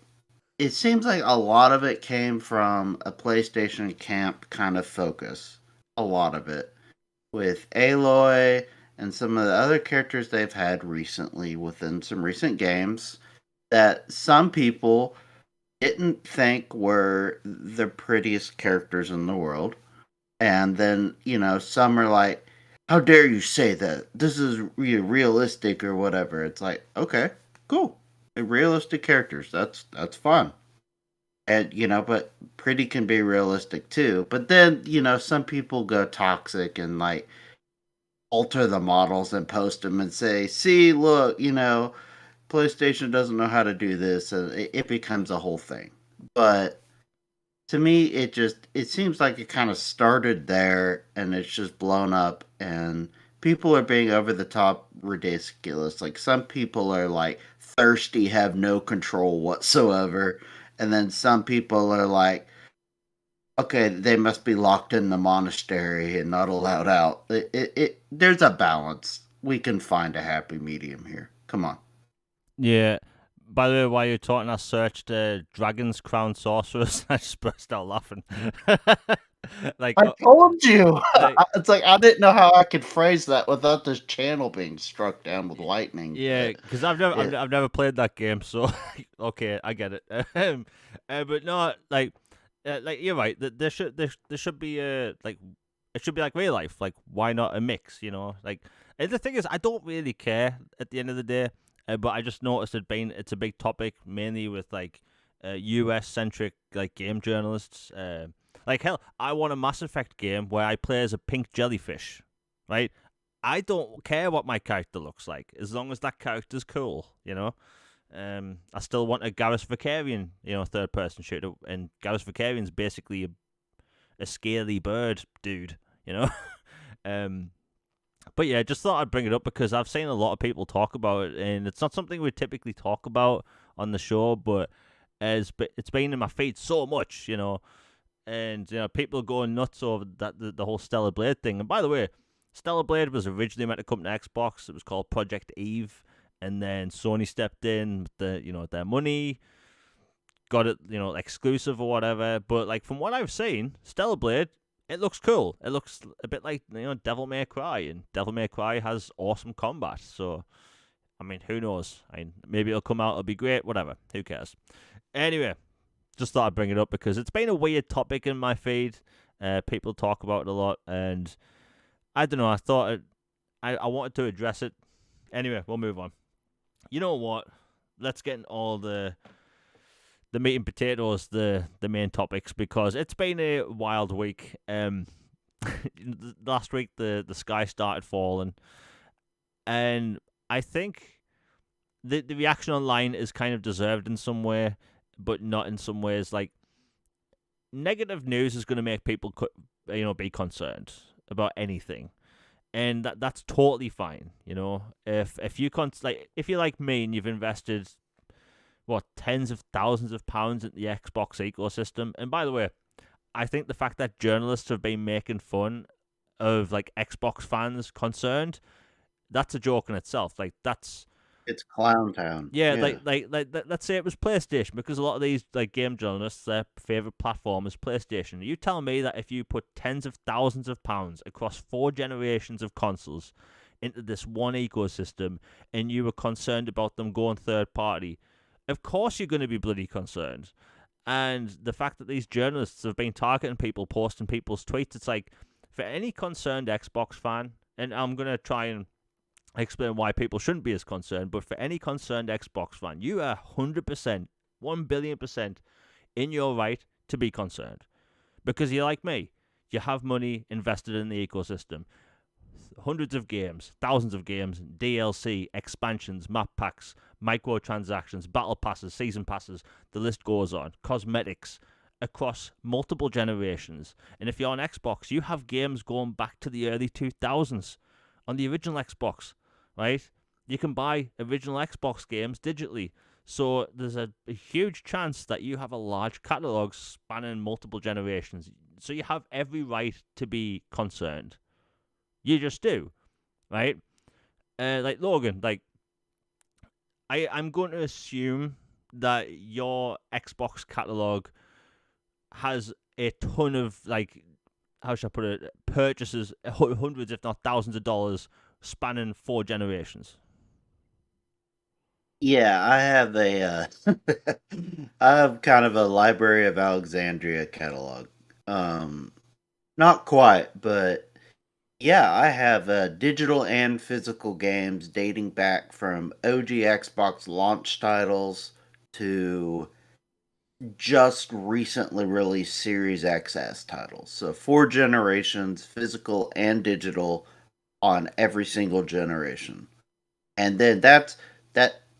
seems like a lot of it came from a PlayStation camp kind of focus. A lot of it with Aloy and some of the other characters they've had recently within some recent games that some people didn't think were the prettiest characters in the world. And then, some are like, how dare you say that? This is realistic or whatever. It's like, okay, cool. Realistic characters. That's fun. And, but pretty can be realistic too. But then, some people go toxic and like alter the models and post them and say, see, look, PlayStation doesn't know how to do this, and it becomes a whole thing. But to me, it seems like it kind of started there, and it's just blown up, and people are being over the top ridiculous. Like, some people are like thirsty, have no control whatsoever, and then some people are like, okay, they must be locked in the monastery and not allowed out. There's a balance. We can find a happy medium here. Come on. Yeah. By the way, while you're talking, I searched Dragon's Crown Sorceress. I just burst out laughing. like, I told you. like, It's like I didn't know how I could phrase that without this channel being struck down with lightning. yeah, But because I've never, it, I've never played that game, so okay, I get it. But no, like you're right. There should be like it should be like real life. Like, why not a mix? Like, and the thing is, I don't really care at the end of the day. But I just noticed it's a big topic, mainly with like US centric like game journalists. Like, hell, I want a Mass Effect game where I play as a pink jellyfish, right? I don't care what my character looks like as long as that character's cool. I still want a Garrus Vakarian, third person shooter, and Garrus Vakarian's basically a scaly bird dude, you know. um, but yeah, just thought I'd bring it up because I've seen a lot of people talk about it, and it's not something we typically talk about on the show, but it's been in my feed so much, and people going nuts over the whole Stellar Blade thing. And by the way, Stellar Blade was originally meant to come to Xbox. It was called Project Eve, and then Sony stepped in with their money, got it exclusive or whatever. But like, from what I've seen, Stellar Blade, it looks cool. It looks a bit like Devil May Cry, and Devil May Cry has awesome combat. So I mean, who knows? Maybe it'll come out. It'll be great. Whatever. Who cares? Anyway, just thought I'd bring it up because it's been a weird topic in my feed. People talk about it a lot, and I don't know. I thought I wanted to address it. Anyway, we'll move on. You know what? Let's get in all the meat and potatoes, the main topics, because it's been a wild week. Last week the sky started falling, and I think the reaction online is kind of deserved in some way, but not in some ways. Like, negative news is going to make people, be concerned about anything, and that's totally fine. If you if you're like me and you've invested what tens of thousands of pounds in the Xbox ecosystem, and by the way, I think the fact that journalists have been making fun of like Xbox fans concerned, that's a joke in itself. Like that's It's Clown Town. yeah, Yeah. let's say it was PlayStation, because a lot of these like game journalists, their favorite platform is PlayStation. You tell me that if you put tens of thousands of pounds across 4 generations of consoles into this one ecosystem, and you were concerned about them going third party, of course you're going to be bloody concerned. And the fact that these journalists have been targeting people, posting people's tweets, it's like, for any concerned Xbox fan, and I'm going to try and explain why people shouldn't be as concerned, but for any concerned Xbox fan, you are 100%, 1 billion% in your right to be concerned. Because you're like me. You have money invested in the ecosystem. Hundreds of games, thousands of games, DLC, expansions, map packs, microtransactions, battle passes, season passes, the list goes on. Cosmetics across multiple generations. And if you're on Xbox, you have games going back to the early 2000s on the original Xbox, right? You can buy original Xbox games digitally. So there's a huge chance that you have a large catalogue spanning multiple generations. So you have every right to be concerned. You just do, right? Like Logan, like I'm going to assume that your Xbox catalog has a ton of like, how should I put it, purchases, hundreds if not thousands of dollars, spanning 4 generations. Yeah, I have I have kind of a Library of Alexandria catalog. Um, Not quite, but yeah, I have digital and physical games dating back from OG Xbox launch titles to just recently released Series XS titles. So 4 generations, physical and digital, on every single generation. And then that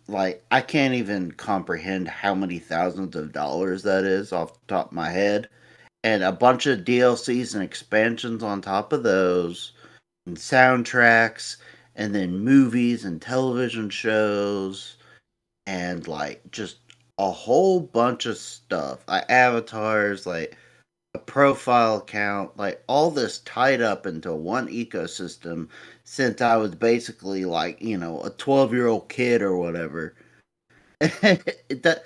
like I can't even comprehend how many thousands of dollars that is off the top of my head. And a bunch of DLCs and expansions on top of those, and soundtracks, and then movies and television shows, and like just a whole bunch of stuff. Like avatars, like a profile count, like all this tied up into one ecosystem since I was basically like, a 12-year-old kid or whatever. That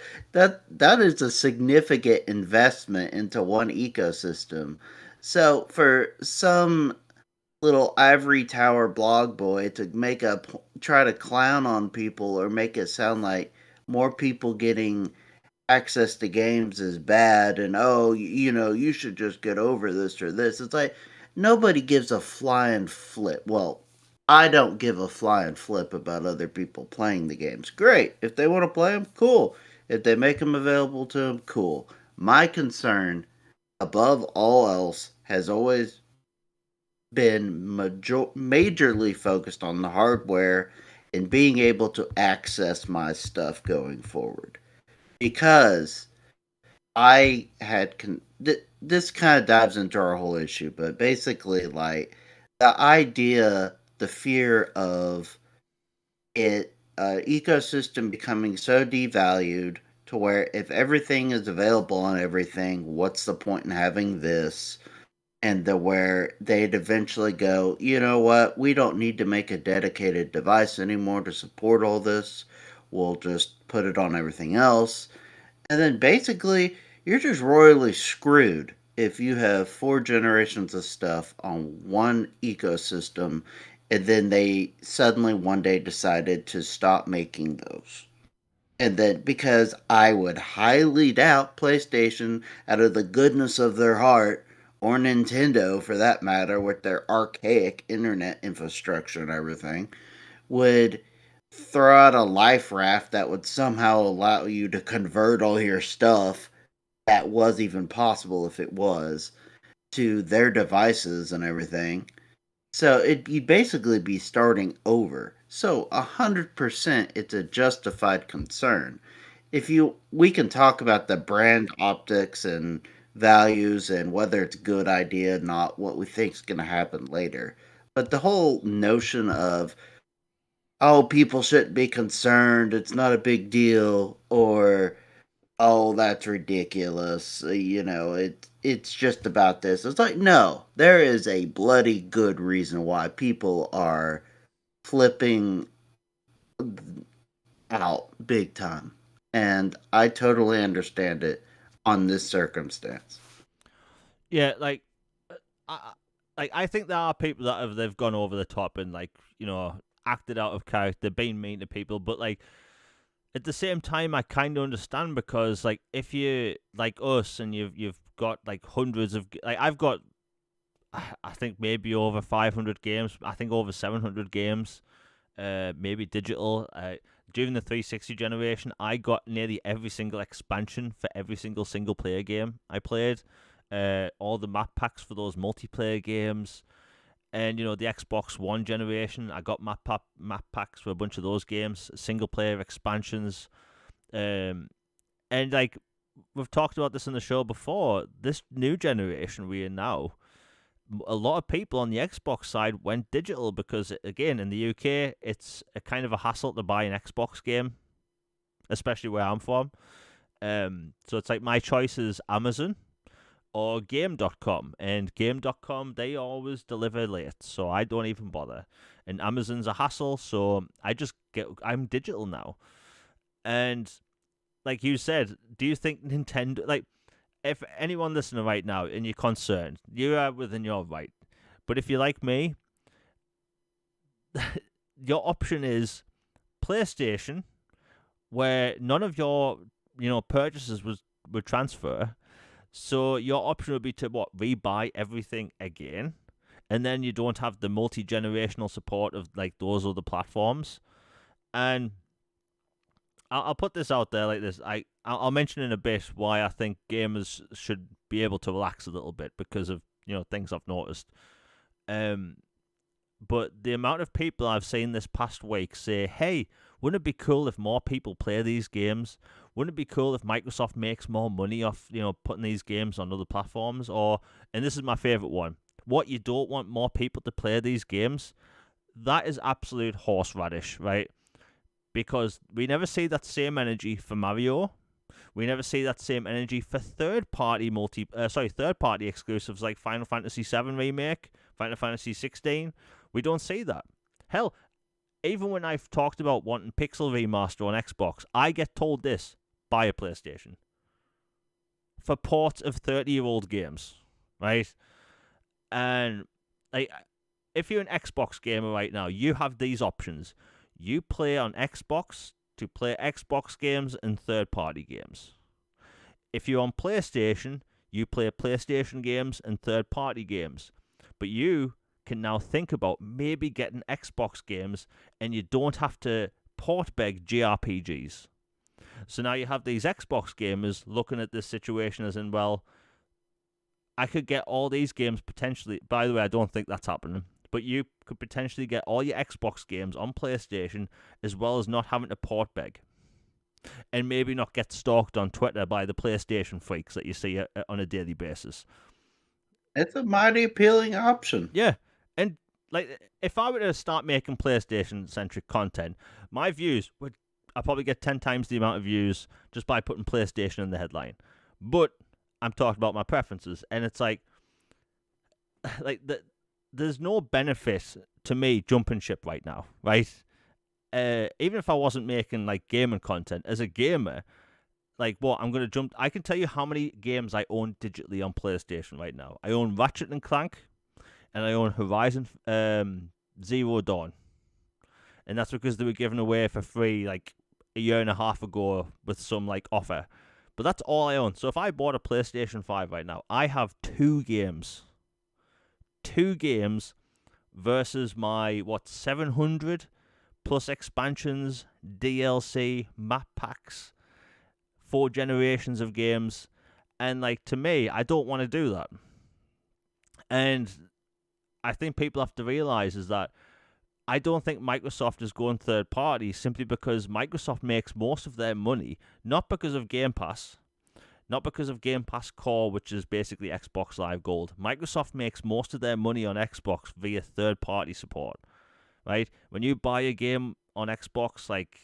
is a significant investment into one ecosystem. So for some little ivory tower blog boy to try to clown on people or make it sound like more people getting access to games is bad and oh you should just get over this or this, it's like nobody gives a flying flip. Well, I don't give a flying flip about other people playing the games. Great, if they want to play them, cool. If they make them available to them, cool. My concern above all else has always been majorly focused on the hardware and being able to access my stuff going forward, because this kind of dives into our whole issue, but basically, like the fear of ecosystem becoming so devalued to where if everything is available on everything, what's the point in having this? And where they'd eventually go, you know what, we don't need to make a dedicated device anymore to support all this. We'll just put it on everything else. And then basically, you're just royally screwed if you have 4 generations of stuff on one ecosystem and then they suddenly one day decided to stop making those. And then, because I would highly doubt PlayStation, out of the goodness of their heart, or Nintendo for that matter, with their archaic internet infrastructure and everything, would throw out a life raft that would somehow allow you to convert all your stuff, that was even possible if it was, to their devices and everything. So you'd basically be starting over. So 100% it's a justified concern. We can talk about the brand optics and values and whether it's a good idea or not, what we think is going to happen later. But the whole notion of, oh, people shouldn't be concerned, it's not a big deal, or oh, that's ridiculous, it's just about this. It's like, no, there is a bloody good reason why people are flipping out big time. And I totally understand it on this circumstance. Yeah, I, I think there are people that they've gone over the top and acted out of character, been mean to people, but at the same time, I kind of understand because if you like us and you've got hundreds of I've got I think maybe over 500 games. I think over 700 games. Maybe digital. During the 360 generation, I got nearly every single expansion for every single player game I played. All the map packs for those multiplayer games, and the Xbox One generation, I got map packs for a bunch of those games, single player expansions, and we've talked about this in the show before. This new generation we're in now, a lot of people on the Xbox side went digital because, again, in the UK, it's a kind of a hassle to buy an Xbox game, especially where I'm from. So it's like my choice is Amazon or Game.com, and Game.com, they always deliver late, so I don't even bother. And Amazon's a hassle, so I'm digital now. And like you said, do you think Nintendo, if anyone listening right now and you're concerned, you are within your right. But if you're like me, your option is PlayStation, where none of your purchases would transfer. So your option would be to rebuy everything again, and then you don't have the multi-generational support of those other platforms. And I'll put this out there like this. I'll mention in a bit why I think gamers should be able to relax a little bit because of things I've noticed. But the amount of people I've seen this past week say, "Hey, wouldn't it be cool if more people play these games? Wouldn't it be cool if Microsoft makes more money off putting these games on other platforms?" Or, and this is my favorite one: what, you don't want more people to play these games? That is absolute horseradish, right? Because we never see that same energy for Mario. We never see that same energy for third party exclusives like Final Fantasy VII Remake, Final Fantasy 16. We don't see that. Hell, even when I've talked about wanting Pixel Remaster on Xbox, I get told this: buy a PlayStation for ports of 30-year-old games, right? And if you're an Xbox gamer right now, you have these options. You play on Xbox to play Xbox games and third-party games. If you're on PlayStation, you play PlayStation games and third-party games. But you can now think about maybe getting Xbox games, and you don't have to port beg JRPGs. So now you have these Xbox gamers looking at this situation as in, well, I could get all these games potentially. By the way, I don't think that's happening. But you could potentially get all your Xbox games on PlayStation as well as not having to port beg. And maybe not get stalked on Twitter by the PlayStation freaks that you see on a daily basis. It's a mighty appealing option. Yeah. And if I were to start making PlayStation-centric content, my views would... I'd probably get 10 times the amount of views just by putting PlayStation in the headline. But I'm talking about my preferences, and it's there's no benefit to me jumping ship right now, right? Even if I wasn't making gaming content, as a gamer, I'm gonna jump. I can tell you how many games I own digitally on PlayStation right now. I own Ratchet and Clank, and I own Horizon Zero Dawn, and that's because they were given away for free a year and a half ago with some offer. But that's all I own. So if I bought a PlayStation 5 right now, I have two games versus my 700 plus expansions, DLC, map packs, 4 generations of games, and to me, I don't want to do that. And I think people have to realize is that I don't think Microsoft is going third party simply because Microsoft makes most of their money not because of Game Pass, not because of Game Pass Core, which is basically Xbox Live Gold. Microsoft makes most of their money on Xbox via third party support, right? When you buy a game on Xbox, like,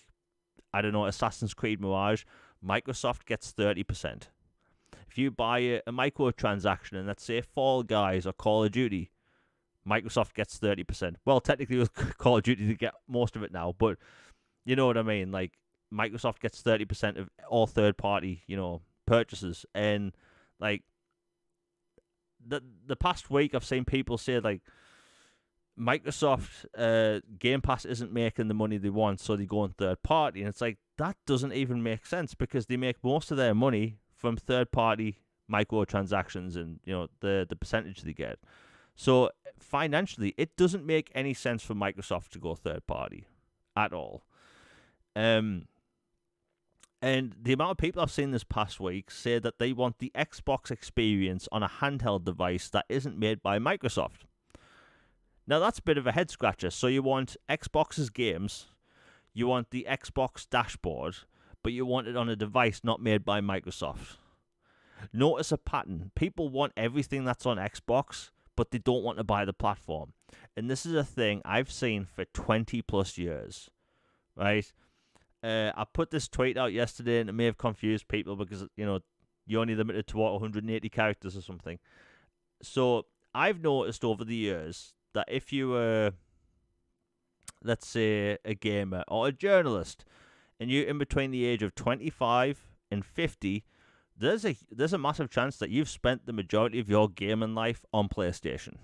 I don't know, Assassin's Creed Mirage, Microsoft gets 30%. If you buy a microtransaction and let's say Fall Guys or Call of Duty, Microsoft gets 30%. Well, technically with Call of Duty they get most of it now, but you know what I mean? Like, Microsoft gets 30% of all third party, purchases. And like the past week I've seen people say like Microsoft Game Pass isn't making the money they want, so they go on third party. And it's like, that doesn't even make sense because they make most of their money from third party microtransactions and the percentage they get. So financially, it doesn't make any sense for Microsoft to go third party at all. And the amount of people I've seen this past week say that they want the Xbox experience on a handheld device that isn't made by Microsoft. Now, that's a bit of a head scratcher. So you want Xbox's games, you want the Xbox dashboard, but you want it on a device not made by Microsoft. Notice a pattern. People want everything that's on Xbox, but they don't want to buy the platform. And this is a thing I've seen for 20 plus years, right? I put this tweet out yesterday and it may have confused people because, you're only limited to 180 characters or something. So I've noticed over the years that if you were, let's say, a gamer or a journalist, and you're in between the age of 25 and 50, there's a massive chance that you've spent the majority of your gaming life on PlayStation,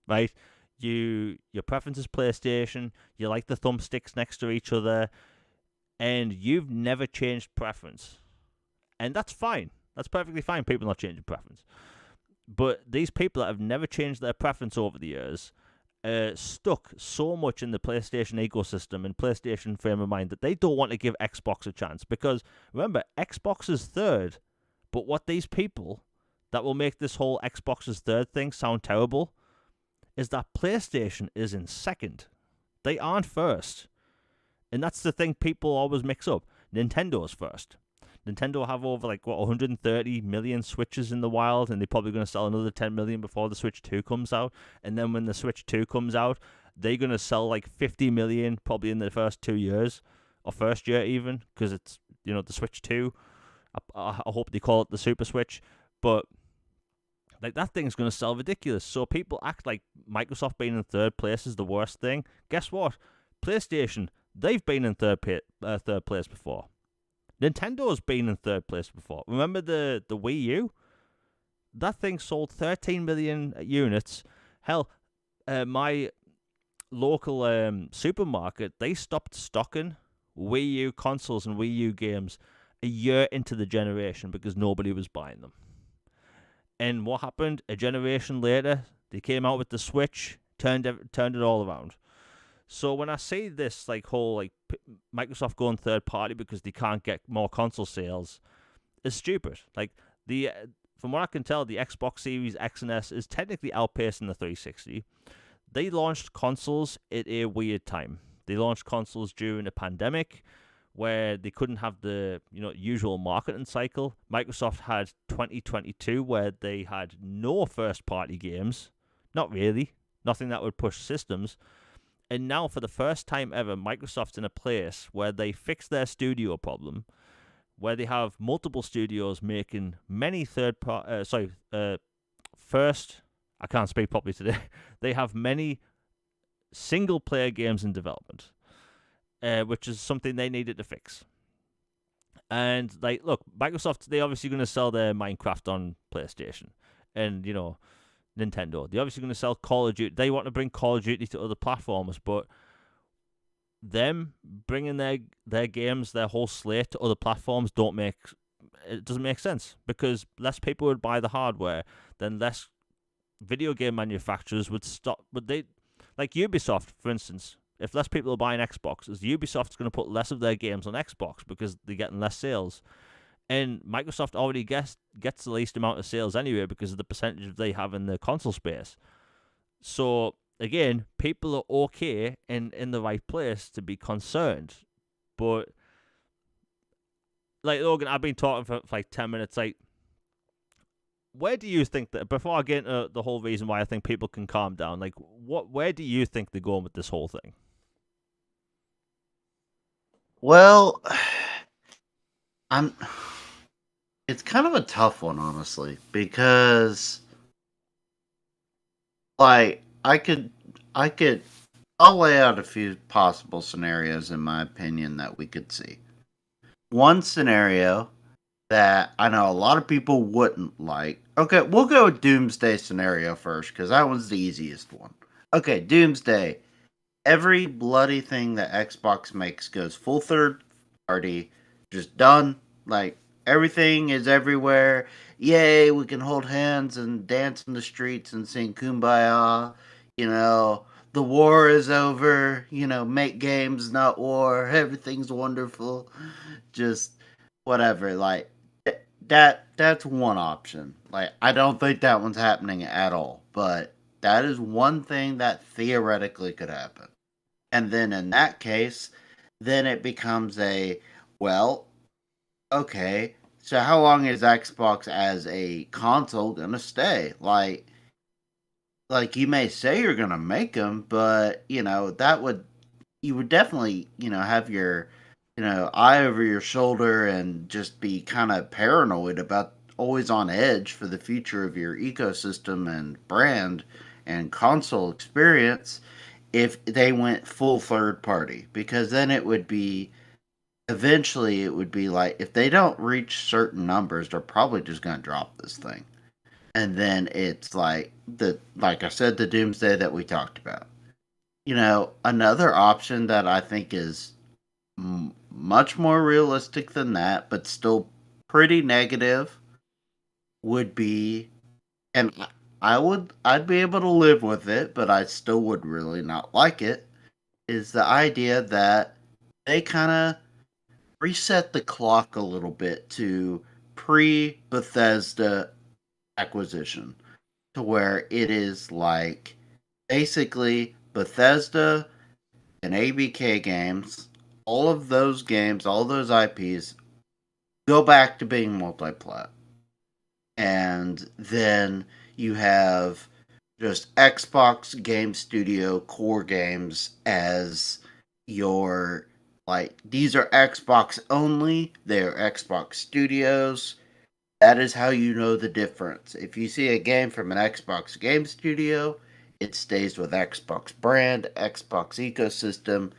right? Your preference is PlayStation. You like the thumbsticks next to each other, and you've never changed preference, and that's fine. That's perfectly fine. People not changing preference, but these people that have never changed their preference over the years stuck so much in the PlayStation ecosystem and PlayStation frame of mind that they don't want to give Xbox a chance. Because remember, Xbox is third, but what these people that will make this whole Xbox is third thing sound terrible is that PlayStation is in second. They aren't first. And that's the thing people always mix up. Nintendo's first. Nintendo have over 130 million Switches in the wild, and they're probably going to sell another 10 million before the Switch 2 comes out. And then when the Switch 2 comes out, they're going to sell 50 million probably in the first 2 years, or first year even, because it's, the Switch 2. I hope they call it the Super Switch. But that thing's going to sell ridiculous. So people act like Microsoft being in third place is the worst thing. Guess what? PlayStation, they've been in third place before. Nintendo's been in third place before. Remember the Wii U? That thing sold 13 million units. Hell, my local supermarket, they stopped stocking Wii U consoles and Wii U games a year into the generation because nobody was buying them. And what happened? A generation later, they came out with the Switch, turned it all around. So when I see this whole Microsoft going third party because they can't get more console sales, it's stupid. From what I can tell, the Xbox Series X and S is technically outpacing the 360. They launched consoles at a weird time. They launched consoles during a pandemic where they couldn't have the usual marketing cycle. Microsoft had 2022 where they had no first party games, not really, nothing that would push systems. And now, for the first time ever, Microsoft's in a place where they fixed their studio problem, where they have multiple studios making many first, I can't speak properly today. They have many single-player games in development, which is something they needed to fix. And, look, Microsoft, they're obviously going to sell their Minecraft on PlayStation. And, Nintendo. They're obviously going to sell Call of Duty. They want to bring Call of Duty to other platforms, but them bringing their games, their whole slate to other platforms doesn't make sense because less people would buy the hardware, then less video game manufacturers would stop. But they, like Ubisoft, for instance, if less people are buying Xboxes, Ubisoft's going to put less of their games on Xbox because they're getting less sales. And Microsoft already gets the least amount of sales anyway because of the percentage they have in the console space. So again, people are okay in the right place to be concerned. But like Logan, I've been talking for like 10 minutes. Like, where do you think that before I get into the whole reason why I think people can calm down, like where do you think they're going with this whole thing? Well, I'm it's kind of a tough one, honestly, because like I could I'll lay out a few possible scenarios in my opinion that we could see. One scenario that I know a lot of people wouldn't like. Okay, we'll go with Doomsday scenario first because that one's the easiest one. Okay, Doomsday. Every bloody thing that Xbox makes goes full third party, just done. Like everything is everywhere. Yay, we can hold hands and dance in the streets and sing Kumbaya. You know, the war is over. You know, make games, not war. Everything's wonderful. Just whatever. Like that's one option. Like I don't think that one's happening at all, but that is one thing that theoretically could happen. And then in that case, then it becomes a well, okay, so how long is Xbox as a console gonna stay? Like you may say you're gonna make them, but you know that would you would definitely have your eye over your shoulder and just be kind of paranoid about always on edge for the future of your ecosystem and brand and console experience if they went full third party, because then it would be eventually it would be like if they don't reach certain numbers they're probably just going to drop this thing. And then it's like I said, the doomsday that we talked about. Another option that I think is much more realistic than that but still pretty negative would be, and I'd be able to live with it but I still would really not like it, is the idea that they kind of reset the clock a little bit to pre Bethesda acquisition, to where it is like basically Bethesda and ABK games, all of those games, all those IPs go back to being multi-plat. And then you have just Xbox Game Studio core games as your, like, these are Xbox only, they're Xbox Studios. That is how you know the difference. If you see a game from an Xbox Game Studio, it stays with Xbox brand, Xbox ecosystem.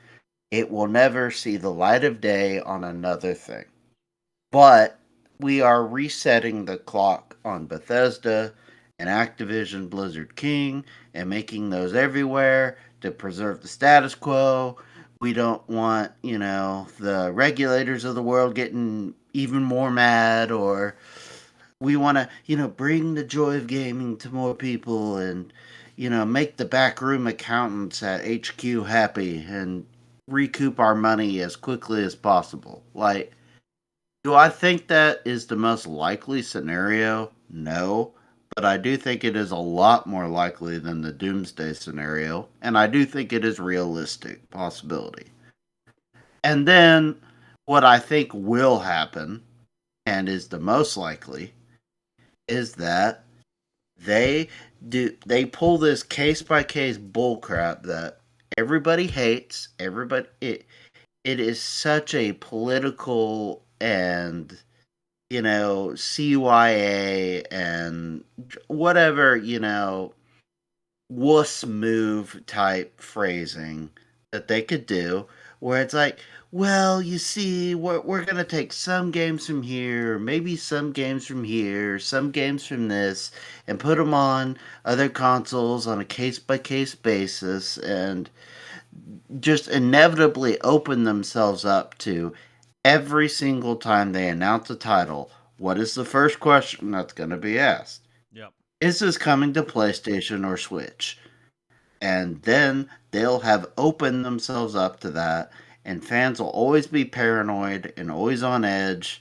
It will never see the light of day on another thing. But we are resetting the clock on Bethesda and Activision Blizzard King and making those everywhere to preserve the status quo. We don't want, the regulators of the world getting even more mad, or we want to, bring the joy of gaming to more people and, make the backroom accountants at HQ happy and recoup our money as quickly as possible. Like, do I think that is the most likely scenario? No. But I do think it is a lot more likely than the doomsday scenario. And I do think it is realistic possibility. And then what I think will happen, and is the most likely, is that they pull this case by case bullcrap that everybody hates. It is such a political and CYA and whatever, wuss move type phrasing that they could do, where it's like, well, you see, we're going to take some games from here, maybe some games from here, some games from this, and put them on other consoles on a case by case basis, and just inevitably open themselves up to every single time they announce a title. What is the first question that's going to be asked? Yep. Is this coming to PlayStation or Switch? And then they'll have opened themselves up to that, and fans will always be paranoid and always on edge,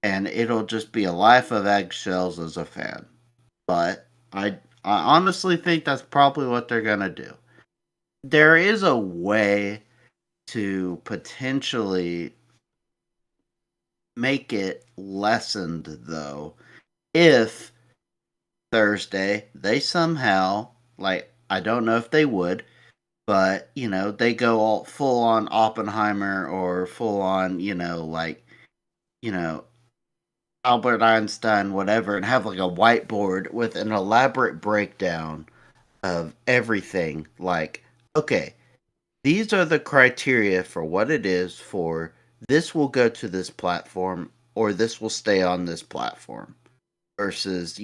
and it'll just be a life of eggshells as a fan. But I honestly think that's probably what they're going to do. there is a way to potentially make it lessened, though, if Thursday they somehow, like, I don't know if they would, but they go all full on Oppenheimer or full on, like, you know, Albert Einstein, whatever, and have like a whiteboard with an elaborate breakdown of everything. Like, okay, these are the criteria for what it is for this will go to this platform or this will stay on this platform versus,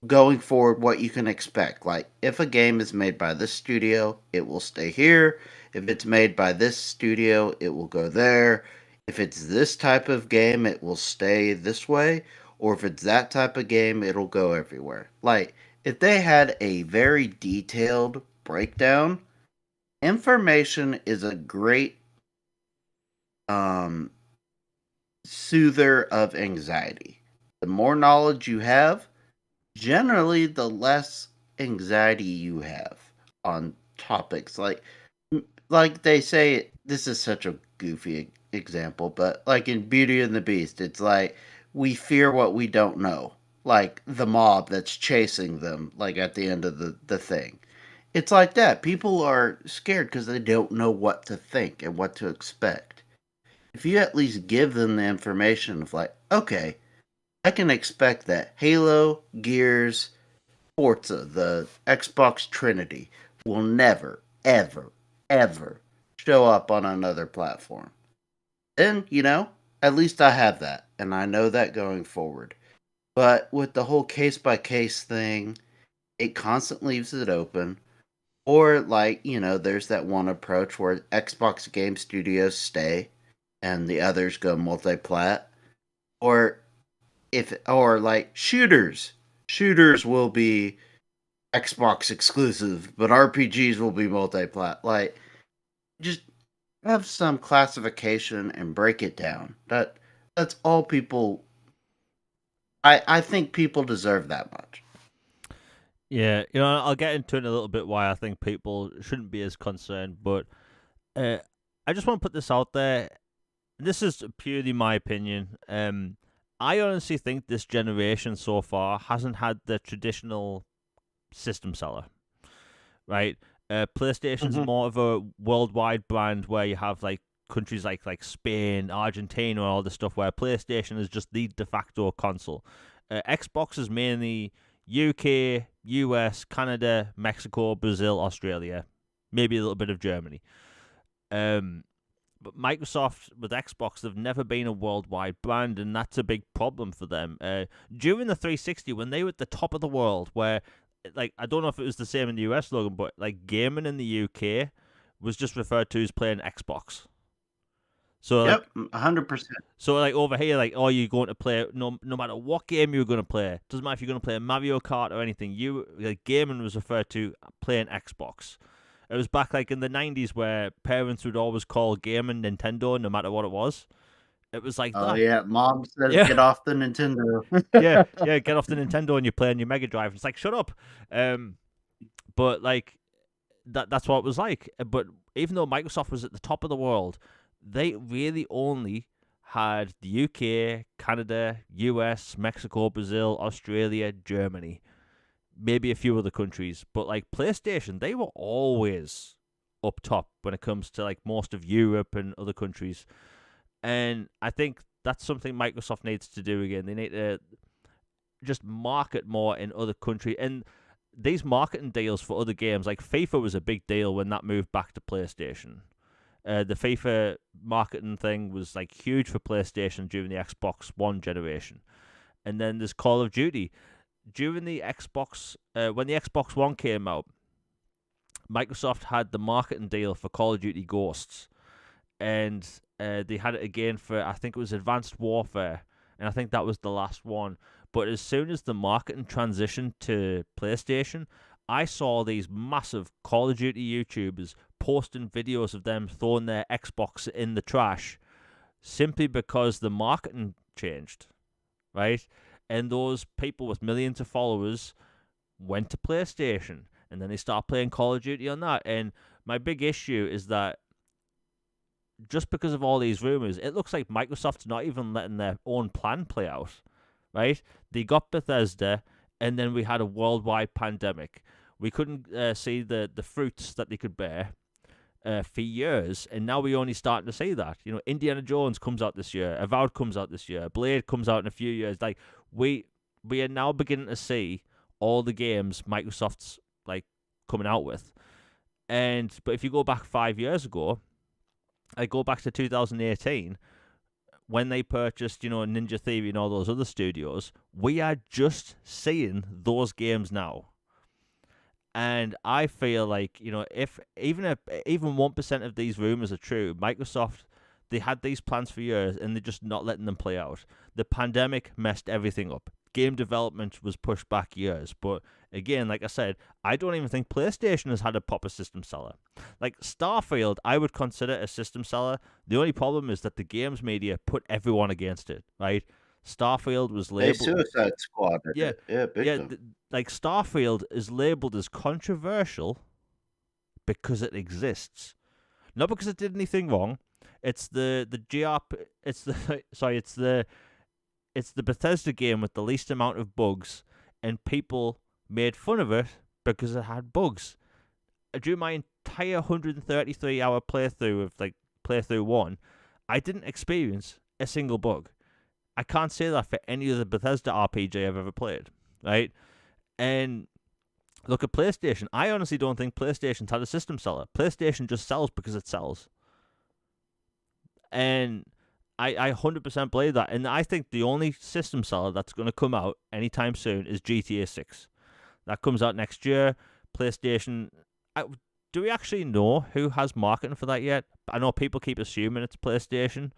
going forward what you can expect. Like, if a game is made by this studio, it will stay here. If it's made by this studio, it will go there. If it's this type of game, it will stay this way. Or if it's that type of game, it'll go everywhere. Like, if they had a very detailed breakdown, information is a great um, soother of anxiety. The more knowledge you have, generally the less anxiety you have on topics like they say. This is such a goofy example, but like in Beauty and the Beast, it's like we fear what we don't know, like the mob that's chasing them, like at the end of the thing. It's like that. People are scared because they don't know what to think and what to expect. If you at least give them the information of like, okay, I can expect that Halo, Gears, Forza, the Xbox Trinity, will never, ever, ever show up on another platform. Then, at least I have that, and I know that going forward. But with the whole case by case thing, it constantly leaves it open. Or, like, there's that one approach where Xbox game studios stay and the others go multi plat. Or, or like shooters will be Xbox exclusive, but RPGs will be multi-plat. Like, just have some classification and break it down. That's all people. I think people deserve that much. Yeah, I'll get into it in a little bit why I think people shouldn't be as concerned, but uh, I just want to put this out there. This is purely my opinion. I honestly think this generation so far hasn't had the traditional system seller, right? PlayStation's Mm-hmm. more of a worldwide brand where you have like countries like Spain, Argentina, all the stuff where PlayStation is just the de facto console. Xbox is mainly UK, US, Canada, Mexico, Brazil, Australia, maybe a little bit of Germany. Um, but Microsoft with Xbox, they've never been a worldwide brand, and that's a big problem for them. During the 360, when they were at the top of the world, where like I don't know if it was the same in the US, Logan, but like gaming in the UK was just referred to as playing Xbox. So like Yep, 100%. over here, like, oh, you're going to play no matter what game you're going to play. Doesn't matter if you're going to play Mario Kart or anything. You like gaming was referred to playing Xbox. It was back like in the 90s where parents would always call gaming Nintendo no matter what it was. It was like Oh that. yeah, Mom says Yeah, get off the Nintendo. yeah, yeah. Get off the Nintendo and you're playing your Mega Drive. It's like shut up. But like that's what it was like. But even though Microsoft was at the top of the world, they really only had the UK, Canada, US, Mexico, Brazil, Australia, Germany, maybe a few other countries. But like PlayStation, they were always up top when it comes to like most of Europe and other countries. And I think that's something Microsoft needs to do again. They need to just market more in other countries. And these marketing deals for other games, like FIFA was a big deal when that moved back to PlayStation. The FIFA marketing thing was like huge for PlayStation during the Xbox One generation. And then there's Call of Duty. During the Xbox, when the Xbox One came out, Microsoft had the marketing deal for Call of Duty Ghosts. And they had it again for, I think it was Advanced Warfare. And I think that was the last one. But as soon as the marketing transitioned to PlayStation, I saw these massive Call of Duty YouTubers posting videos of them throwing their Xbox in the trash simply because the marketing changed, right? And those people with millions of followers went to PlayStation. and then they start playing Call of Duty on that. And my big issue is that just because of all these rumors, it looks like Microsoft's not even letting their own plan play out, right? They got Bethesda, and then we had a worldwide pandemic. We couldn't see the fruits that they could bear for years, and now we're only starting to see that. You know, Indiana Jones comes out this year, Avowed comes out this year, Blade comes out in a few years. Like, we are now beginning to see all the games Microsoft's like coming out with. But if you go back 5 years ago, I go back to 2018 when they purchased, Ninja Theory and all those other studios. We are just seeing those games now. And I feel like, if even 1% of these rumors are true, Microsoft, they had these plans for years and they're just not letting them play out. The pandemic messed everything up. Game development was pushed back years. But again, like I said, I don't even think PlayStation has had a proper system seller. Like Starfield, I would consider a system seller. The only problem is that the games media put everyone against it, right? Starfield was labeled... They Suicide Squad. Yeah, big yeah. time. Like Starfield is labeled as controversial because it exists, not because it did anything wrong. It's the GRP. It's the sorry. It's the Bethesda game with the least amount of bugs, and people made fun of it because it had bugs. During my entire 133-hour playthrough of playthrough 1, I didn't experience a single bug. I can't say that for any other Bethesda RPG I've ever played, right? And look at PlayStation. I honestly don't think PlayStation's had a system seller. PlayStation just sells because it sells. And I 100% believe that. And I think the only system seller that's going to come out anytime soon is GTA 6. That comes out next year. PlayStation... do we actually know who has marketing for that yet? I know people keep assuming it's PlayStation.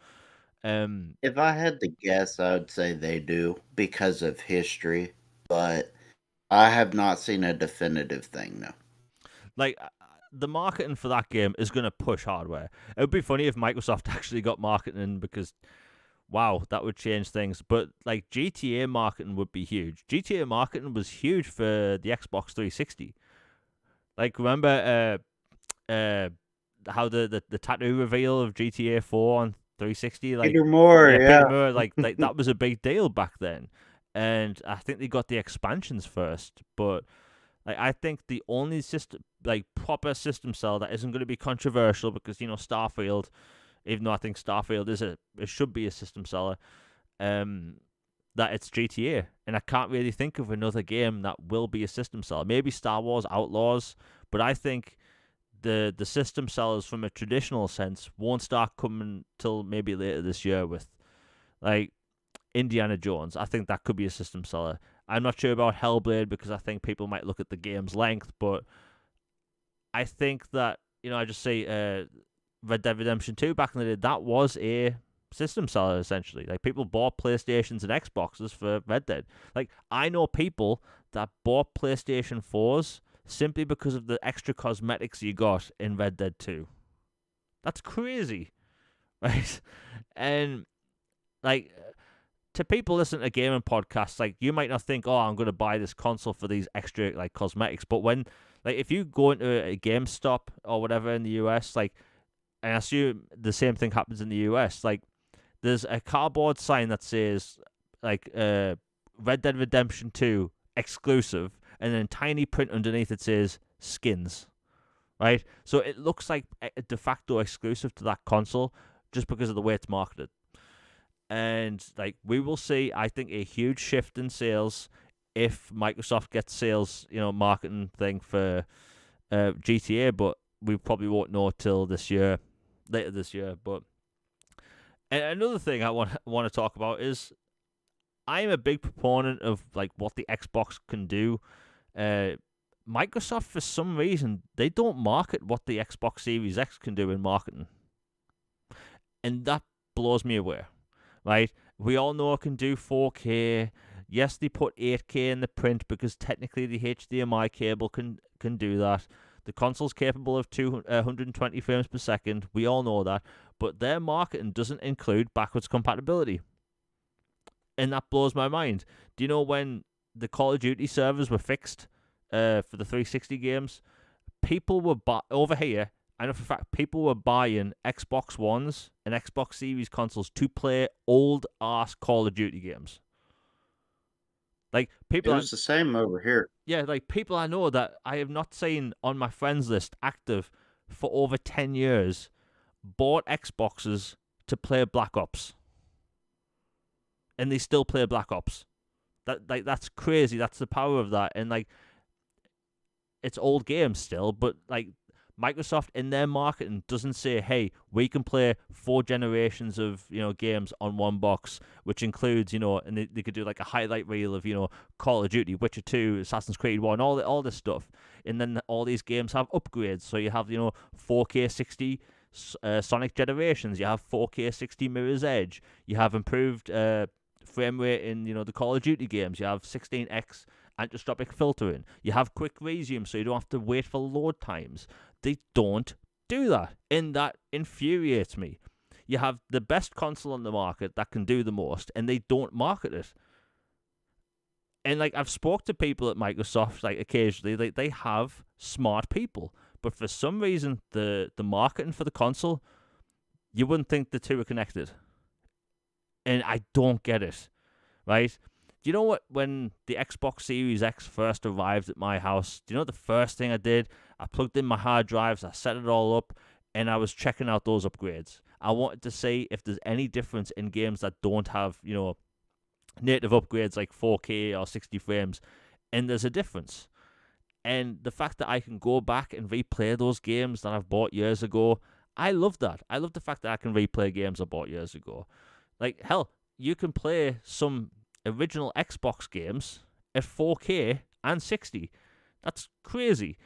If I had to guess, I would say they do because of history, but I have not seen a definitive thing, no. Like, the marketing for that game is going to push hardware. It would be funny if Microsoft actually got marketing because, wow, that would change things. But, like, GTA marketing would be huge. GTA marketing was huge for the Xbox 360. Like, remember how the tattoo reveal of GTA 4 on 360? Like, Peter Moore, yeah. Peter Moore, like that was a big deal back then. And I think they got the expansions first. But like, I think the only system, like proper system seller that isn't going to be controversial, because Starfield, even though I think Starfield it should be a system seller, that it's GTA, and I can't really think of another game that will be a system seller. Maybe Star Wars Outlaws, but I think the system sellers from a traditional sense won't start coming till maybe later this year with like Indiana Jones. I think that could be a system seller. I'm not sure about Hellblade because I think people might look at the game's length, but I think that, I just say Red Dead Redemption 2 back in the day, that was a system seller essentially. Like, people bought PlayStations and Xboxes for Red Dead. Like, I know people that bought PlayStation 4s simply because of the extra cosmetics you got in Red Dead 2. That's crazy, right? And like, to people listening to gaming podcasts, like, you might not think, oh, I'm going to buy this console for these extra like cosmetics, but when, like, if you go into a GameStop or whatever in the US, like, and I assume the same thing happens in the US, like, there's a cardboard sign that says like Red Dead Redemption 2 exclusive, and then tiny print underneath it says skins, right? So it looks like a de facto exclusive to that console just because of the way it's marketed. And like, we will see, I think, a huge shift in sales if Microsoft gets sales, marketing thing for GTA, but we probably won't know till later this year. But and another thing I want to talk about is I'm a big proponent of like what the Xbox can do. Microsoft, for some reason, they don't market what the Xbox Series X can do in marketing, and that blows me away. Right? We all know it can do 4K. Yes, they put 8K in the print because technically the HDMI cable can do that. The console's capable of 120 frames per second. We all know that. But their marketing doesn't include backwards compatibility. And that blows my mind. Do you know when the Call of Duty servers were fixed for the 360 games, people were over here. I know for a fact people were buying Xbox Ones and Xbox Series consoles to play old ass Call of Duty games. Like It people, was the same over here. yeah, like people I know that I have not seen on my friends list active for over 10 years bought Xboxes to play Black Ops, and they still play Black Ops. That's crazy. That's the power of that, and like it's old games still, but like Microsoft in their marketing doesn't say, "Hey, we can play 4 generations of games on one box," which includes and they could do like a highlight reel of Call of Duty, Witcher 2, Assassin's Creed 1, all this stuff, and then all these games have upgrades. So you have 4K 60 Sonic Generations, you have 4K 60 Mirror's Edge, you have improved frame rate in the Call of Duty games, you have 16x anti-stropic filtering, you have quick resume so you don't have to wait for load times. They don't do that, and that infuriates me. You have the best console on the market that can do the most, and they don't market it. And like I've spoke to people at Microsoft, like occasionally, like they have smart people, but for some reason the marketing for the console, you wouldn't think the two are connected, and I don't get it. Right? Do you know what? When the Xbox Series X first arrived at my house, do you know the first thing I did? I plugged in my hard drives, I set it all up, and I was checking out those upgrades. I wanted to see if there's any difference in games that don't have, native upgrades like 4K or 60 frames, and there's a difference. And the fact that I can go back and replay those games that I've bought years ago, I love that. I love the fact that I can replay games I bought years ago. Like, hell, you can play some original Xbox games at 4K and 60. That's crazy.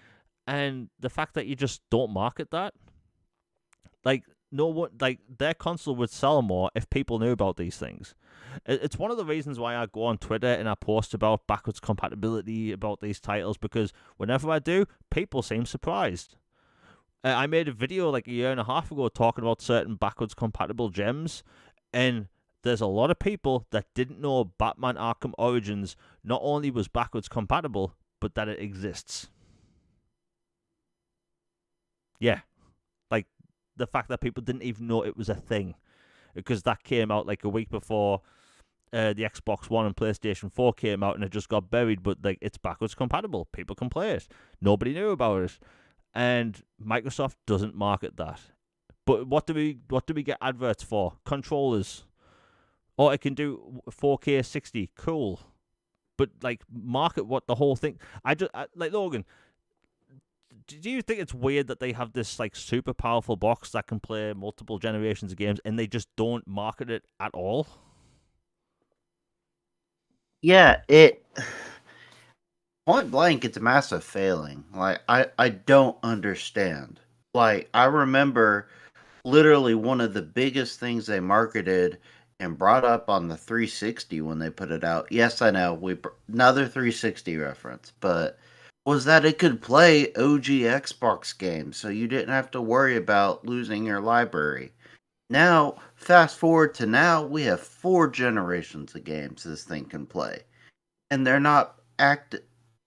And the fact that you just don't market that, like no one, like their console would sell more if people knew about these things. It's one of the reasons why I go on Twitter and I post about backwards compatibility about these titles, because whenever I do, people seem surprised. I made a video like a year and a half ago talking about certain backwards compatible gems, and there's a lot of people that didn't know Batman Arkham Origins not only was backwards compatible, but that it exists. Yeah, like the fact that people didn't even know it was a thing, because that came out like a week before the Xbox One and PlayStation 4 came out, and it just got buried. But like, it's backwards compatible. People can play it. Nobody knew about it, and Microsoft doesn't market that. But what do we get adverts for? Controllers. Or it can do 4K 60. Cool. But like, market what the whole thing. Like Logan. Do you think it's weird that they have this like super powerful box that can play multiple generations of games, and they just don't market it at all? Yeah, point blank, it's a massive failing. Like I don't understand. Like I remember literally one of the biggest things they marketed and brought up on the 360 when they put it out. Yes, I know another 360 reference, but was that it could play OG Xbox games, so you didn't have to worry about losing your library. Now, fast forward to now, we have 4 generations of games this thing can play, and they're not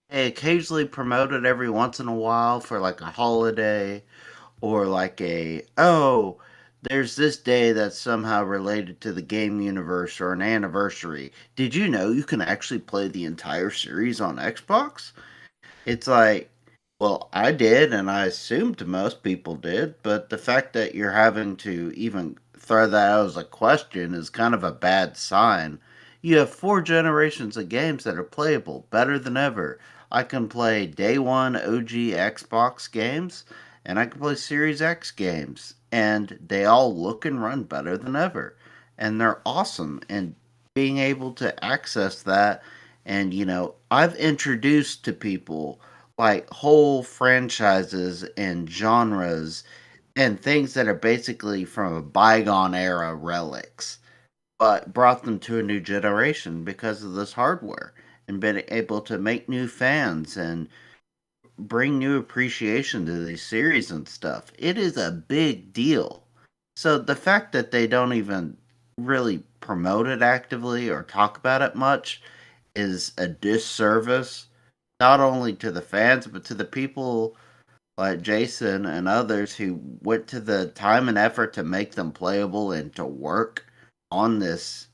they occasionally promote it every once in a while for like a holiday or like there's this day that's somehow related to the game universe or an anniversary. Did you know you can actually play the entire series on Xbox? It's like, well, I did, and I assumed most people did, but the fact that you're having to even throw that out as a question is kind of a bad sign. You have 4 generations of games that are playable better than ever. I can play day one OG Xbox games, and I can play Series X games, and they all look and run better than ever. And they're awesome. And being able to access that, and I've introduced to people like whole franchises and genres and things that are basically from a bygone era relics, but brought them to a new generation because of this hardware and been able to make new fans and bring new appreciation to these series and stuff. It is a big deal. So the fact that they don't even really promote it actively or talk about it much is a disservice, not only to the fans, but to the people like Jason and others who went to the time and effort to make them playable and to work on this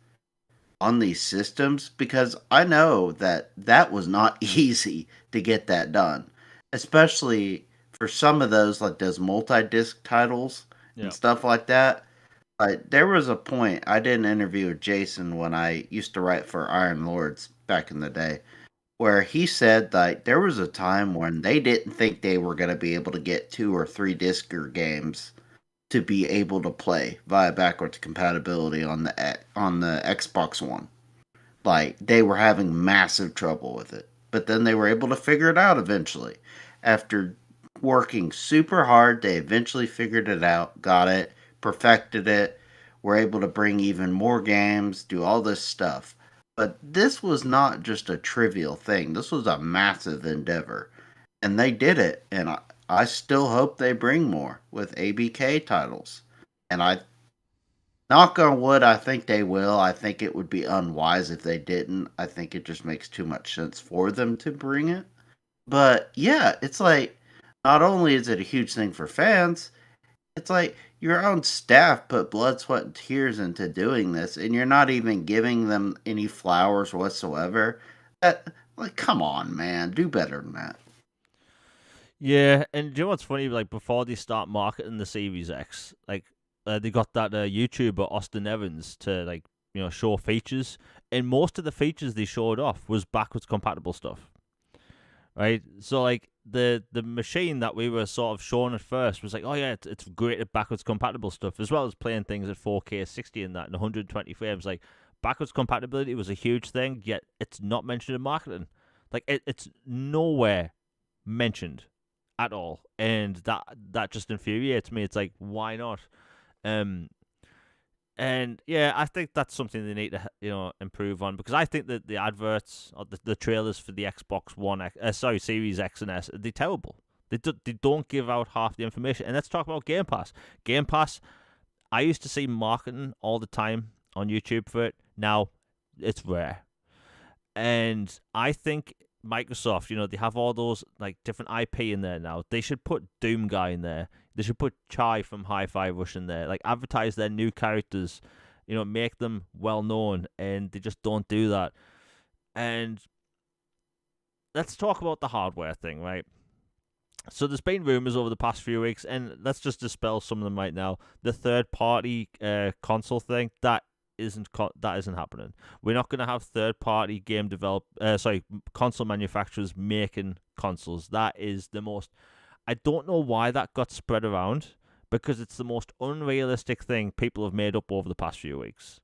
on these systems, because I know that that was not easy to get that done, especially for some of those, like those multi-disc titles and Yeah. stuff like that. Like there was a point, I did an interview with Jason when I used to write for Iron Lords back in the day, where he said that there was a time when they didn't think they were going to be able to get 2 or 3 disc games to be able to play via backwards compatibility on the Xbox One. Like they were having massive trouble with it. But then they were able to figure it out eventually. After working super hard, they eventually figured it out, got it, perfected it, were able to bring even more games, do all this stuff. But this was not just a trivial thing. This was a massive endeavor. And they did it. And I still hope they bring more with ABK titles. And I knock on wood, I think they will. I think it would be unwise if they didn't. I think it just makes too much sense for them to bring it. But yeah, it's like not only is it a huge thing for fans, it's like your own staff put blood, sweat, and tears into doing this, and you're not even giving them any flowers whatsoever. That, like, come on, man, do better than that. Yeah, and do you know what's funny? Like before they start marketing the Series X, like they got that YouTuber Austin Evans to like show features, and most of the features they showed off was backwards compatible stuff, right? So like the machine that we were sort of shown at first was like, oh yeah, it's great at backwards compatible stuff, as well as playing things at 4K 60 and that and 120 frames. Like backwards compatibility was a huge thing, yet it's not mentioned in marketing. Like it's nowhere mentioned at all, and that just infuriates me. It's like, why not? Um, and yeah, I think that's something they need to improve on, because I think that the adverts or the trailers for the Xbox One, Series X and S, they're terrible. They don't give out half the information. And let's talk about Game Pass. Game Pass, I used to see marketing all the time on YouTube for it. Now it's rare. And I think Microsoft, they have all those like different IP in there now. They should put Doom Guy in there. They should put Chai from Hi-Fi Rush in there. Like advertise their new characters, make them well known, and they just don't do that. And let's talk about the hardware thing, right? So there's been rumors over the past few weeks, and let's just dispel some of them right now. The third-party console thing, that isn't happening. We're not going to have third-party console manufacturers making consoles. That is the most. I don't know why that got spread around, because it's the most unrealistic thing people have made up over the past few weeks.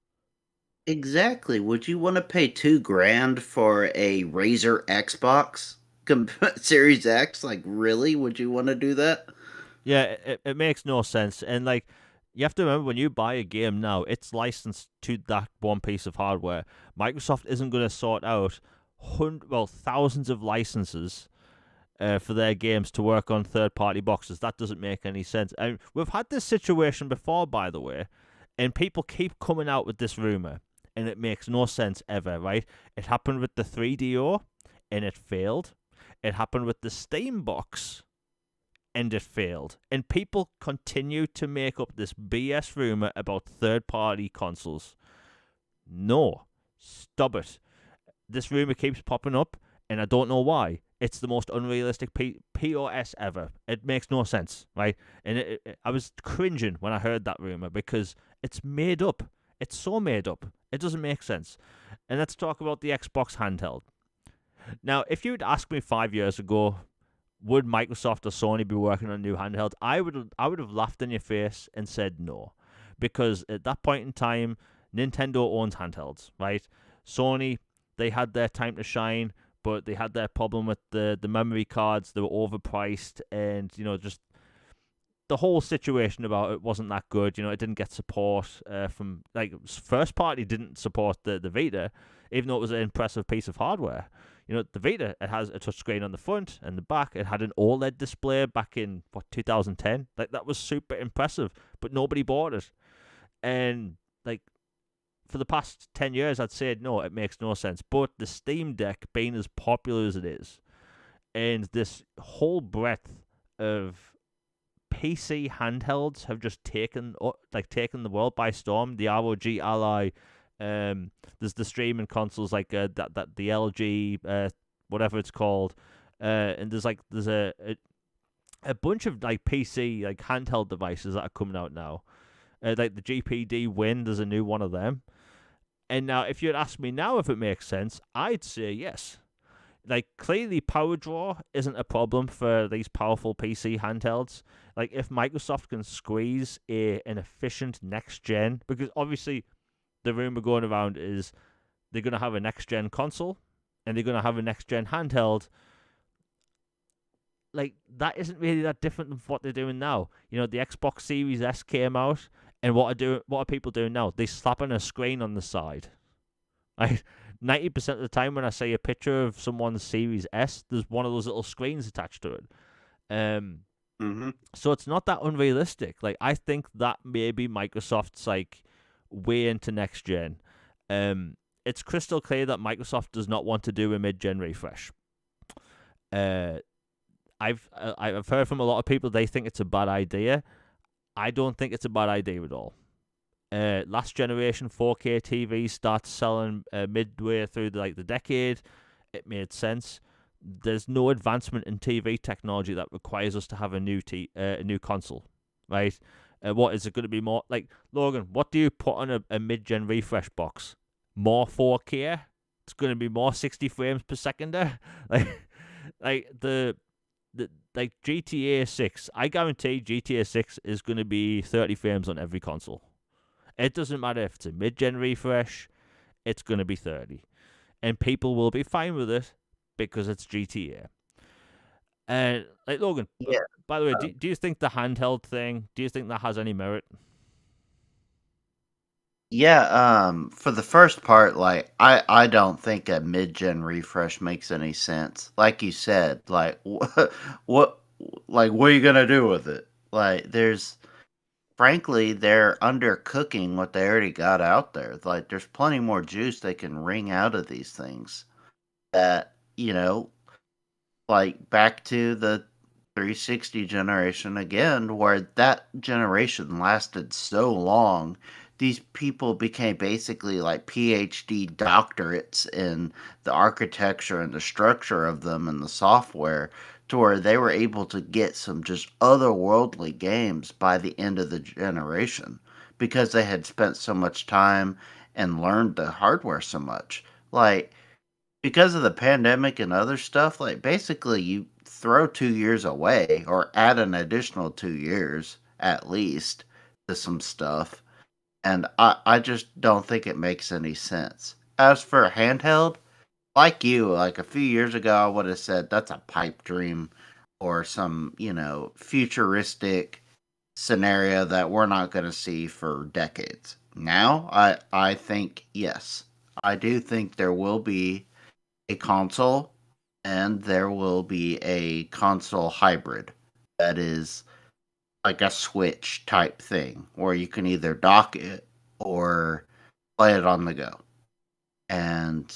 Exactly. Would you want to pay 2 grand for a Razer Xbox Series X? Like, really? Would you want to do that? Yeah, it makes no sense. And like, you have to remember, when you buy a game now, it's licensed to that one piece of hardware. Microsoft isn't going to sort out thousands of licenses for their games to work on third-party boxes. That doesn't make any sense. And we've had this situation before, by the way, and people keep coming out with this rumor, and it makes no sense ever, right? It happened with the 3DO, and it failed. It happened with the Steam box, and it failed. And people continue to make up this BS rumor about third-party consoles. No, stop it. This rumor keeps popping up, and I don't know why. It's the most unrealistic POS ever. It makes no sense, right? And I was cringing when I heard that rumor, because it's made up. It's so made up. It doesn't make sense. And let's talk about the Xbox handheld. Now, if you'd asked me 5 years ago, would Microsoft or Sony be working on a new handheld, I would have laughed in your face and said no, because at that point in time, Nintendo owns handhelds, right? Sony, they had their time to shine, but they had their problem with the memory cards. They were overpriced, and just the whole situation about it wasn't that good. It didn't get support from, like, first party didn't support the Vita, even though it was an impressive piece of hardware. The Vita, it has a touchscreen on the front and the back. It had an OLED display back in 2010. Like, that was super impressive, but nobody bought it. And like, for the past 10 years, I'd say no, it makes no sense. But the Steam Deck, being as popular as it is, and this whole breadth of PC handhelds have just taken the world by storm. The ROG Ally, there's the streaming consoles like that the LG whatever it's called, and there's a bunch of like PC like handheld devices that are coming out now. Like the GPD Win, there's a new one of them. And now, if you'd ask me now if it makes sense, I'd say yes. Like, clearly, power draw isn't a problem for these powerful PC handhelds. Like, if Microsoft can squeeze an efficient next gen, because obviously the rumor going around is they're going to have a next gen console and they're going to have a next gen handheld. Like, that isn't really that different than what they're doing now. You know, the Xbox Series S came out, and what are people doing now? They slapping a screen on the side. Like 90% of the time when I see a picture of someone's Series S, there's one of those little screens attached to it. Mm-hmm. So it's not that unrealistic. Like, I think that maybe Microsoft's like way into next gen. It's crystal clear that Microsoft does not want to do a mid-gen refresh. I've heard from a lot of people they think it's a bad idea. I don't think it's a bad idea at all. Last generation 4K TV starts selling midway through the decade. It made sense. There's no advancement in TV technology that requires us to have a new console, right? What is it going to be more like, Logan? What do you put on a mid-gen refresh box? More 4K? It's going to be more 60 frames per second. Like the like GTA 6. I guarantee GTA 6 is going to be 30 frames on every console. It doesn't matter if it's a mid-gen refresh, it's going to be 30. And people will be fine with it because it's GTA. And, like, Logan, Yeah. by the way, do you think the handheld thing, do you think that has any merit? Yeah, for the first part, like I don't think a mid-gen refresh makes any sense. Like you said, like what what are you gonna do with it? Like frankly, they're undercooking what they already got out there. Like there's plenty more juice they can wring out of these things. That, like back to the 360 generation again, where that generation lasted so long. These people became basically like PhD doctorates in the architecture and the structure of them and the software, to where they were able to get some just otherworldly games by the end of the generation because they had spent so much time and learned the hardware so much. Like, because of the pandemic and other stuff, like basically you throw 2 years away or add an additional 2 years at least to some stuff. And I just don't think it makes any sense. As for handheld, like you, like a few years ago, I would have said that's a pipe dream or some, futuristic scenario that we're not going to see for decades. Now, I think, yes, I do think there will be a console and there will be a console hybrid that is like a Switch type thing where you can either dock it or play it on the go. And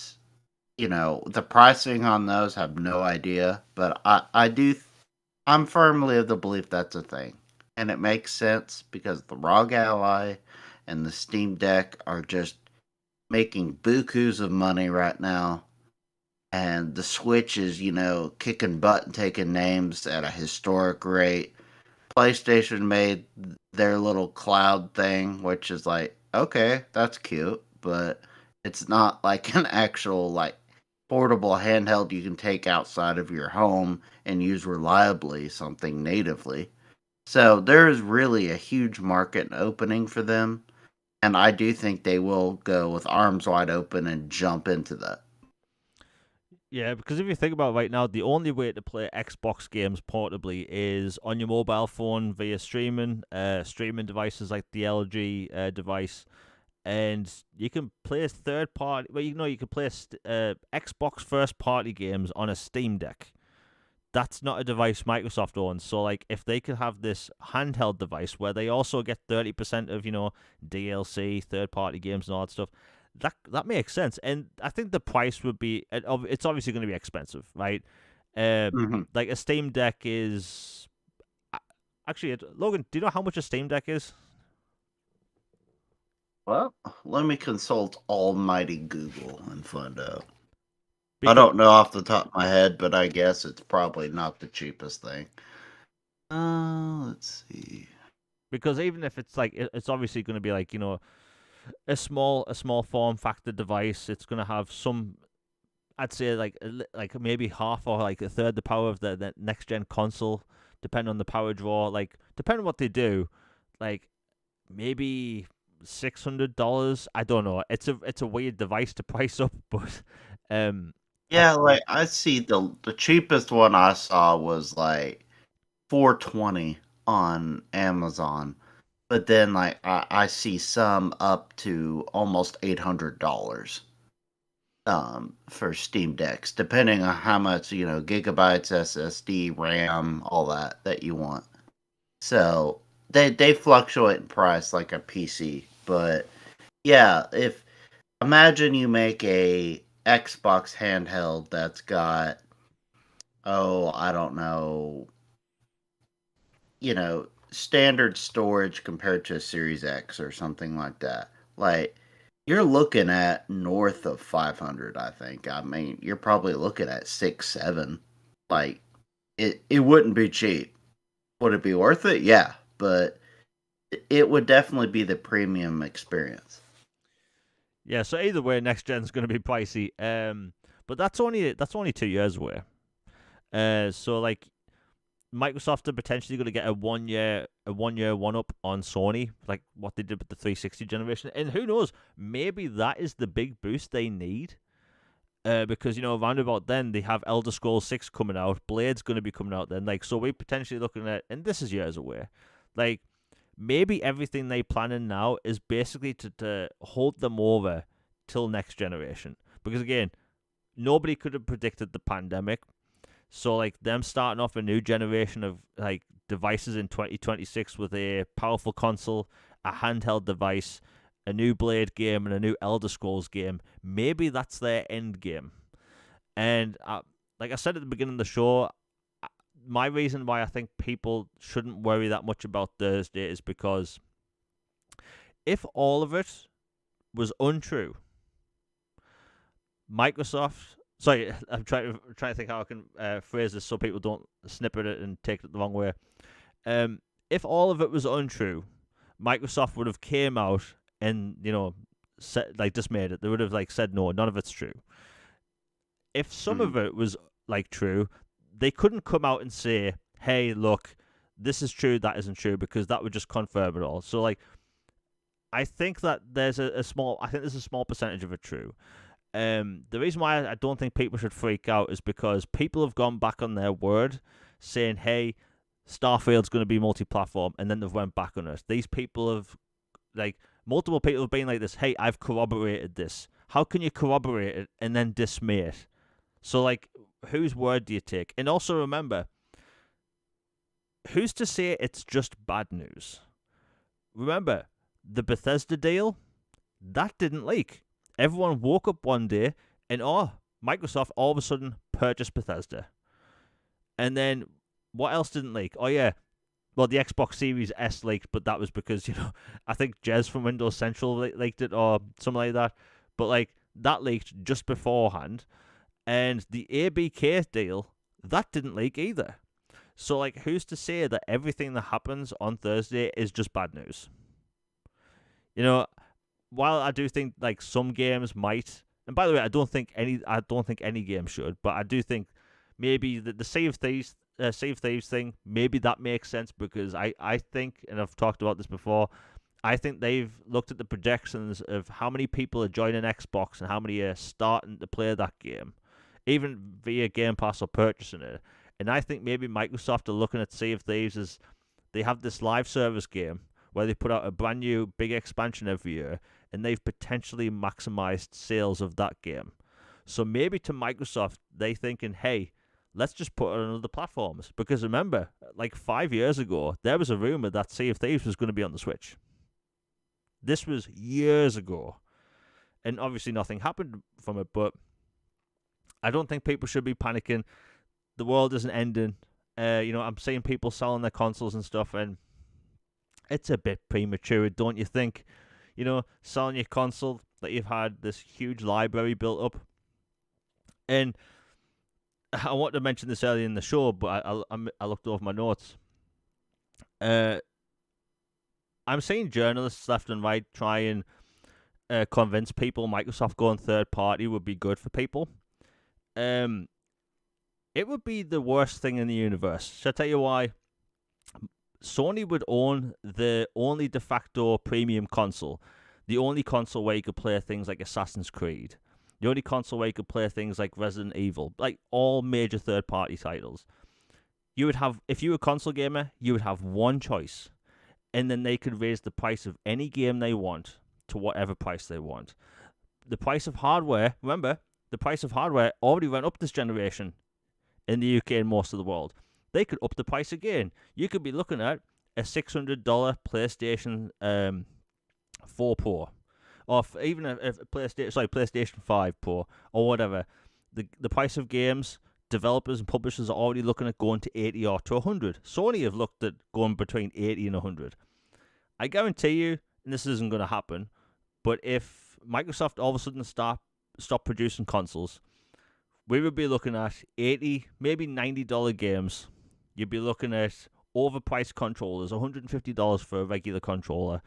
the pricing on those, I have no idea, but I'm firmly of the belief that's a thing. And it makes sense because the ROG Ally and the Steam Deck are just making bukus of money right now, and the Switch is, kicking butt and taking names at a historic rate. PlayStation made their little cloud thing, which is like, okay, that's cute, but it's not like an actual like portable handheld you can take outside of your home and use reliably, something natively. So there is really a huge market opening for them, and I do think they will go with arms wide open and jump into that. Yeah, because if you think about it right now, the only way to play Xbox games portably is on your mobile phone via streaming devices like the LG device, and you can play third party. Well, you can play Xbox first party games on a Steam Deck. That's not a device Microsoft owns. So, like, if they could have this handheld device where they also get 30% of DLC, third party games, and all that stuff, that makes sense. And I think the price would be, it's obviously going to be expensive, right? Uh, Hmm. like a Steam Deck is actually, Logan. Do you know how much a Steam Deck is? Well, let me consult almighty Google and find out. I Because don't know off the top of my head, but I guess it's probably not the cheapest thing. Let's see. even if it's like it's obviously going to be like a small form factor device. It's going to have some. I'd say like maybe half or like a third the power of the next gen console, depending on the power draw. Like depending on what they do, like maybe $600. I don't know. It's a weird device to price up, but I, Yeah, like I see the cheapest one I saw was like 420 on Amazon, but then like I see some up to almost $800 for Steam Decks, depending on how much, gigabytes, SSD, RAM, all that you want. So they fluctuate in price like a PC, but yeah, if imagine you make a Xbox handheld that's got, oh, I don't know, standard storage compared to a Series X or something like that. Like you're looking at north of 500, I think. I mean, you're probably looking at 6, 7. Like it wouldn't be cheap. Would it be worth it? Yeah, but it would definitely be the premium experience. yeah. So either way, next gen's going to be pricey. But that's only 2 years away. So like Microsoft are potentially going to get a one year one up on Sony, like what they did with the 360 generation. And who knows, maybe that is the big boost they need. Because around about then they have Elder Scrolls 6 coming out, Blade's going to be coming out then. Like, so we're potentially looking at, and this is years away. Like, maybe everything they planning now is basically to hold them over till next generation. Because again, nobody could have predicted the pandemic. So like them starting off a new generation of like devices in 2026 with a powerful console, a handheld device, a new Blade game, and a new Elder Scrolls game. Maybe that's their end game. And like I said at the beginning of the show, my reason why I think people shouldn't worry that much about Thursday is because if all of it was untrue, Microsoft. Sorry, I'm trying to think how I can phrase this so people don't snippet it and take it the wrong way. If all of it was untrue, Microsoft would have came out and said, like, dismayed it. They would have like said no, none of it's true. If some Mhm. of it was like true, they couldn't come out and say, "Hey, look, this is true, that isn't true," because that would just confirm it all. So like, I think that there's a small. I think there's a small percentage of it true. The reason why I don't think people should freak out is because people have gone back on their word, saying, "Hey, Starfield's going to be multi-platform," and then they've went back on it. These people have, like, multiple people have been like this. Hey, I've corroborated this. How can you corroborate it and then dismay it? So, like, whose word do you take? And also remember, who's to say it's just bad news? Remember, the Bethesda deal, that didn't leak. Everyone woke up one day and, Microsoft all of a sudden purchased Bethesda. And then what else didn't leak? Oh, yeah. Well, the Xbox Series S leaked, but that was because, I think Jez from Windows Central leaked it or something like that. But, like, that leaked just beforehand. And the ABK deal, that didn't leak either. So, like, who's to say that everything that happens on Thursday is just bad news? You know, while I do think like some games might, and by the way, I don't think any game should, but I do think maybe the Sea of Thieves thing, maybe that makes sense because I think, and I've talked about this before, I think they've looked at the projections of how many people are joining Xbox and how many are starting to play that game, even via Game Pass or purchasing it. And I think maybe Microsoft are looking at Sea of Thieves as they have this live service game where they put out a brand new big expansion every year, and they've potentially maximized sales of that game. So maybe to Microsoft, they thinking, hey, let's just put it on other platforms. Because remember, like 5 years ago, there was a rumor that Sea of Thieves was going to be on the Switch. This was years ago. And obviously nothing happened from it, but I don't think people should be panicking. the world isn't ending. I'm seeing people selling their consoles and stuff, and it's a bit premature, don't you think? Selling your console that you've had this huge library built up. And I wanted to mention this earlier in the show, but I looked over my notes. I'm seeing journalists left and right try and convince people Microsoft going third party would be good for people. It would be the worst thing in the universe. Shall I tell you why? Sony would own the only de facto premium console, the only console where you could play things like Assassin's Creed, the only console where you could play things like Resident Evil, like all major third-party titles. You would have, if you were a console gamer, you would have one choice, and then they could raise the price of any game they want to whatever price they want. The price of hardware, remember, the price of hardware already went up this generation in the UK and most of the world. They could up the price again. You could be looking at a $600 PlayStation 4 Pro, or even a PlayStation 5 Pro, or whatever. The price of games, developers and publishers are already looking at going to 80 or to 100. Sony have looked at going between 80 and 100. I guarantee you, and this isn't going to happen, but if Microsoft all of a sudden stop producing consoles, we would be looking at $80, maybe $90 games. You'd be looking at overpriced controllers, $150 for a regular controller,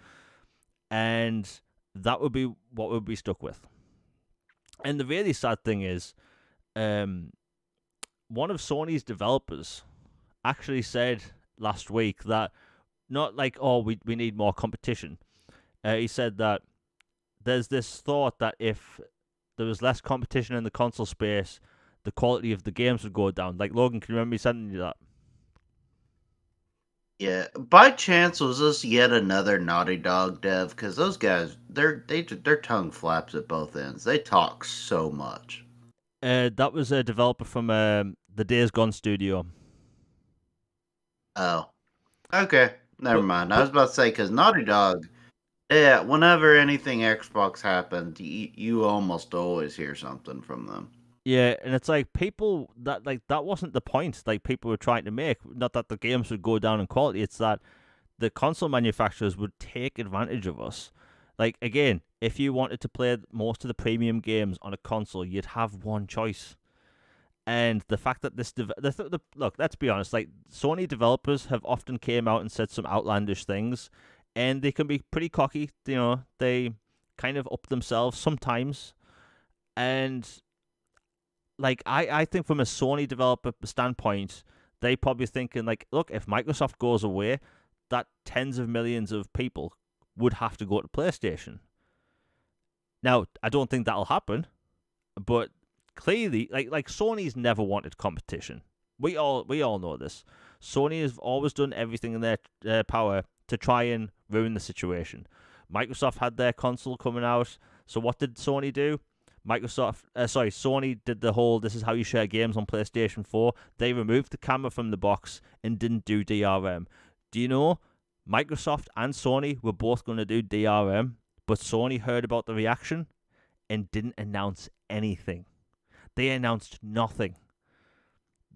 and that would be what we'd be stuck with. And the really sad thing is, one of Sony's developers actually said last week that not like, oh, we need more competition. He said that there's this thought that if there was less competition in the console space, the quality of the games would go down. Like, Logan, can you remember me sending you that? Yeah, by chance was this yet another Naughty Dog dev? Because those guys, their tongue flaps at both ends. They talk so much. That was a developer from the Days Gone studio. Oh, okay, never But mind. I but was about to say because Naughty Dog, yeah, whenever anything Xbox happens, you almost always hear something from them. yeah, and it's like people that wasn't the point. Like people were trying to make, not that the games would go down in quality. It's that the console manufacturers would take advantage of us. Like again, if you wanted to play most of the premium games on a console, you'd have one choice. And the fact that look, let's be honest, like Sony developers have often came out and said some outlandish things, and they can be pretty cocky. They kind of up themselves sometimes, and like I think from a Sony developer standpoint, they probably thinking like, look, if Microsoft goes away, that tens of millions of people would have to go to PlayStation. Now, I don't think that'll happen, but clearly, like Sony's never wanted competition. We all know this. Sony has always done everything in their power to try and ruin the situation. Microsoft had their console coming out, so what did Sony do? Sony did the whole "this is how you share games" on PlayStation 4. They removed the camera from the box and didn't do DRM. Do you know? Microsoft and Sony were both going to do DRM, but Sony heard about the reaction and didn't announce anything. They announced nothing.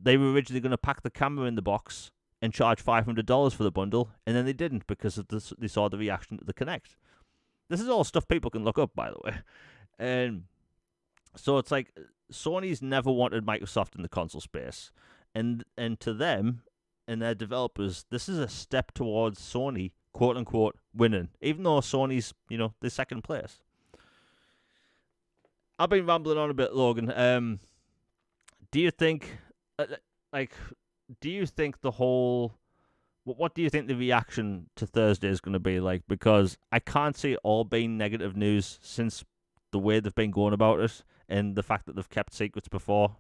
They were originally going to pack the camera in the box and charge $500 for the bundle, and then they didn't because of this, they saw the reaction to the Kinect. This is all stuff people can look up, by the way. And so it's like Sony's never wanted Microsoft in the console space, and to them and their developers, this is a step towards Sony, quote unquote, winning, even though Sony's the second place. I've been rambling on a bit, Logan. Do you think, like, do you think the whole, what do you think the reaction to Thursday is going to be like? Because I can't see it all being negative news since the way they've been going about it and the fact that they've kept secrets before.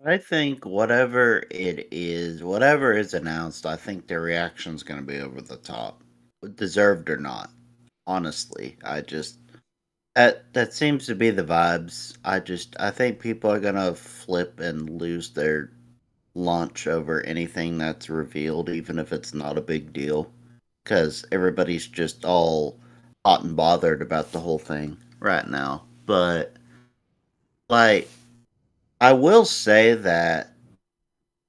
I think whatever it is, whatever is announced, I think the reaction's going to be over the top, deserved or not. Honestly, that seems to be the vibes. I think people are going to flip and lose their lunch over anything that's revealed, even if it's not a big deal, because everybody's just all hot and bothered about the whole thing right now. But like, I will say that,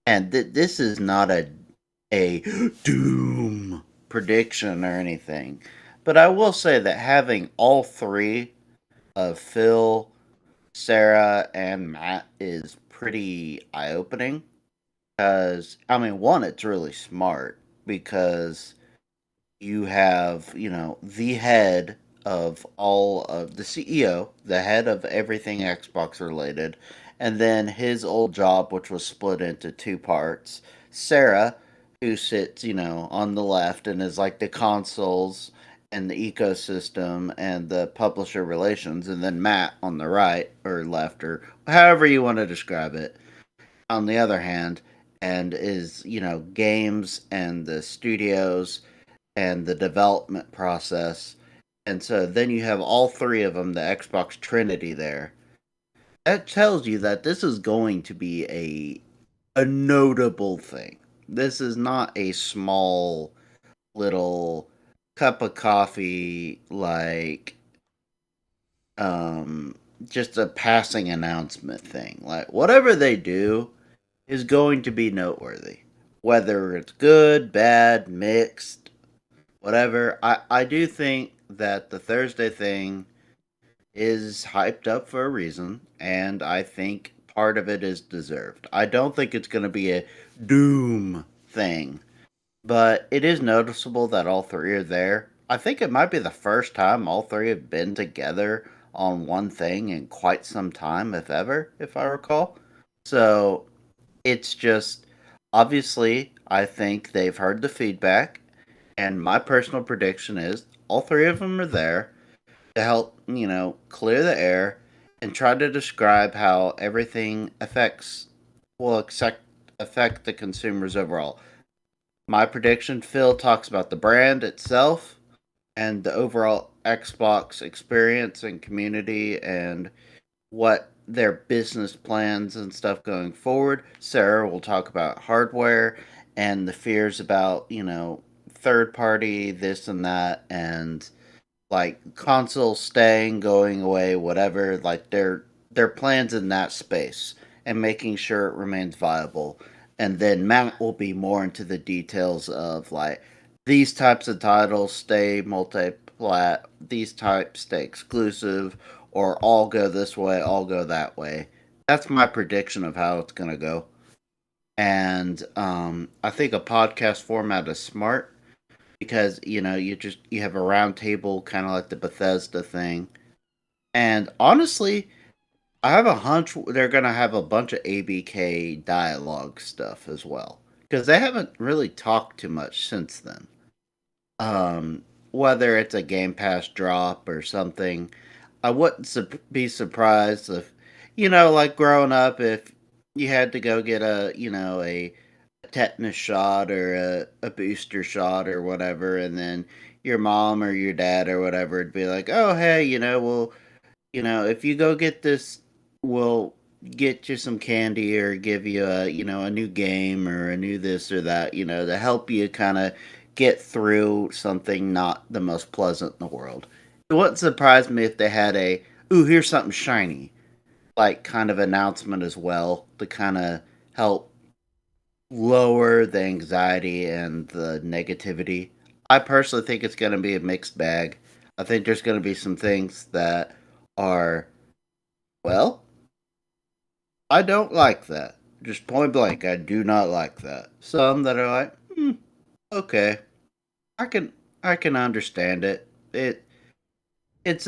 and this is not a doom prediction or anything, but I will say that having all three of Phil, Sarah, and Matt is pretty eye opening. Because I mean, one, it's really smart because you have, the head of all of the CEO, the head of everything Xbox related, and then his old job, which was split into two parts. Sarah, who sits, on the left and is like the consoles and the ecosystem and the publisher relations, and then Matt on the right or left, or however you want to describe it, on the other hand, and is, games and the studios and the development process. And so then you have all three of them, the Xbox Trinity there. That tells you that this is going to be a notable thing. This is not a small little cup of coffee like um just a passing announcement thing. Like whatever they do is going to be noteworthy. Whether it's good, bad, mixed, whatever. I do think that the Thursday thing is hyped up for a reason, and I think part of it is deserved. I don't think it's going to be a doom thing, but it is noticeable that all three are there. I think it might be the first time all three have been together on one thing in quite some time, if ever, if I recall. So it's just obviously, I think they've heard the feedback, and my personal prediction is all three of them are there to help, clear the air and try to describe how everything will affect the consumers overall. My prediction, Phil talks about the brand itself and the overall Xbox experience and community and what their business plans and stuff going forward. Sarah will talk about hardware and the fears about, third party, this and that, and like console staying, going away, whatever, like their plans in that space and making sure it remains viable. And then Matt will be more into the details of like these types of titles stay multi-plat, these types stay exclusive, or all go this way, all go that way. That's my prediction of how it's gonna go. And I think a podcast format is smart because you have a round table, kind of like the Bethesda thing. And honestly, I have a hunch they're gonna have a bunch of ABK dialogue stuff as well because they haven't really talked too much since then. Um, Whether it's a Game Pass drop or something, I wouldn't be surprised if, like growing up, if you had to go get a tetanus shot or a booster shot or whatever, and then your mom or your dad or whatever would be like, oh, hey, well, if you go get this, we'll get you some candy or give you a new game or a new this or that, to help you kind of get through something not the most pleasant in the world. It wouldn't surprise me if they had ooh, here's something shiny, like kind of announcement as well to kind of help lower the anxiety and the negativity. I personally think it's going to be a mixed bag. I think there's going to be some things that are, well, I don't like that. Just point blank, I do not like that. Some that are like, okay, I can I can understand it. It's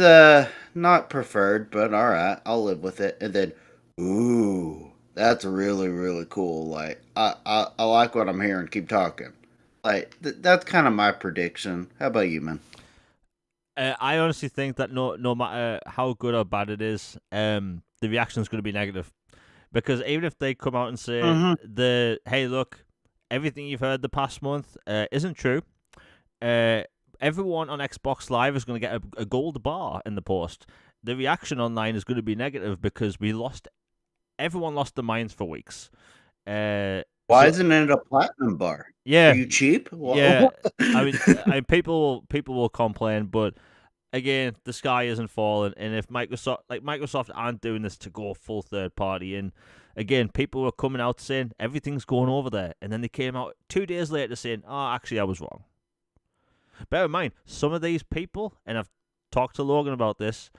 not preferred, but all right, I'll live with it. And then, ooh, that's really really cool. Like I like what I'm hearing. Keep talking. Like that's kind of my prediction. How about you, man? I honestly think that no matter how good or bad it is, the reaction is going to be negative. Because even if they come out and say Mm-hmm. hey, look, everything you've heard the past month isn't true. Uh, Everyone on Xbox Live is going to get a gold bar in the post. The reaction online is going to be negative because everyone lost their minds for weeks. Uh, Why so isn't it a platinum bar? Are yeah, you cheap? yeah. What? I mean, people will complain, but again, the sky isn't falling, and if Microsoft aren't doing this to go full third party, and again, people were coming out saying everything's going over there, and then they came out 2 days later saying, "Oh, actually, I was wrong." Bear in mind, some of these people, and I've talked to Logan about this.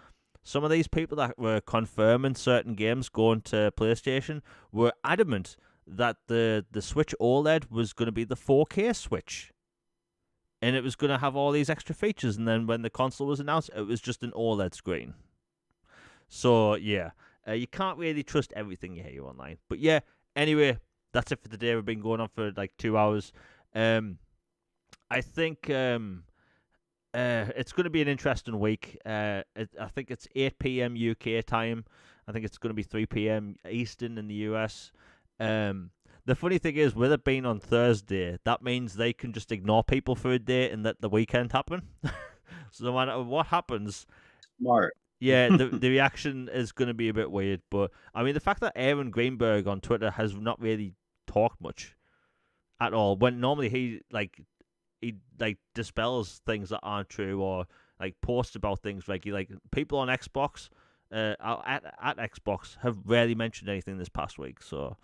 Some of these people that were confirming certain games going to PlayStation were adamant that the Switch OLED was going to be the 4K Switch, and it was going to have all these extra features. And then when the console was announced, it was just an OLED screen. So yeah, you can't really trust everything you hear online. But yeah, anyway, that's it for today. We've been going on for like 2 hours. I think it's going to be an interesting week. I think it's 8 p.m. UK time. I think it's going to be 3 p.m. Eastern in the US. The funny thing is, with it being on Thursday, that means they can just ignore people for a day and let the weekend happen. So no matter what happens, Smart. yeah, the reaction is going to be a bit weird. But I mean, the fact that Aaron Greenberg on Twitter has not really talked much at all, when normally he dispels things that aren't true, or like posts about things regularly. Like people on Xbox, at Xbox, have rarely mentioned anything this past week. So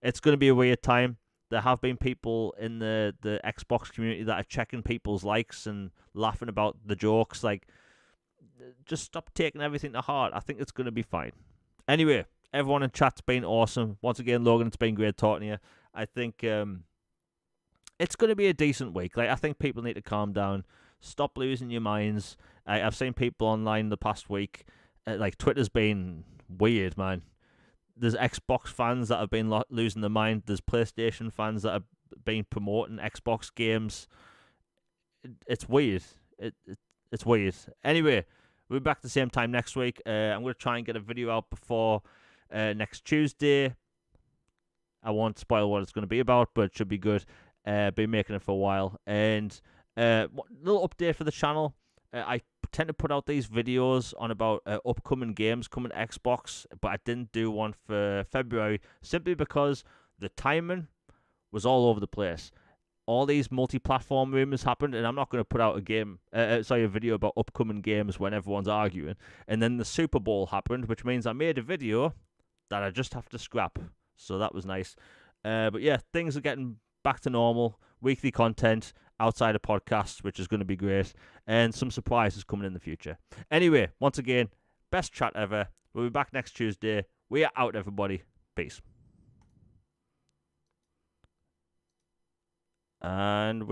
it's going to be a weird time. There have been people in the Xbox community that are checking people's likes and laughing about the jokes. Like, just stop taking everything to heart. I think it's going to be fine. Anyway, everyone in chat's been awesome. Once again, Logan, it's been great talking to you. I think it's going to be a decent week. Like, I think people need to calm down, stop losing your minds. I've seen people online the past week. Like, Twitter's been weird, man. There's Xbox fans that have been losing their mind. There's PlayStation fans that have been promoting Xbox games. It's weird. It's weird. Anyway, we'll be back at the same time next week. I'm going to try and get a video out before next Tuesday. I won't spoil what it's going to be about, but it should be good. Been making it for a while. And little update for the channel. I tend to put out these videos on about upcoming games coming to Xbox, but I didn't do one for February simply because the timing was all over the place. All these multi-platform rumors happened, and I'm not going to put out a video about upcoming games when everyone's arguing. And then the Super Bowl happened, which means I made a video that I just have to scrap. So that was nice. But yeah, things are getting back to normal. Weekly content outside of podcasts, which is going to be great, and some surprises coming in the future. Anyway, once again, best chat ever. We'll be back next Tuesday. We are out, everybody. Peace. And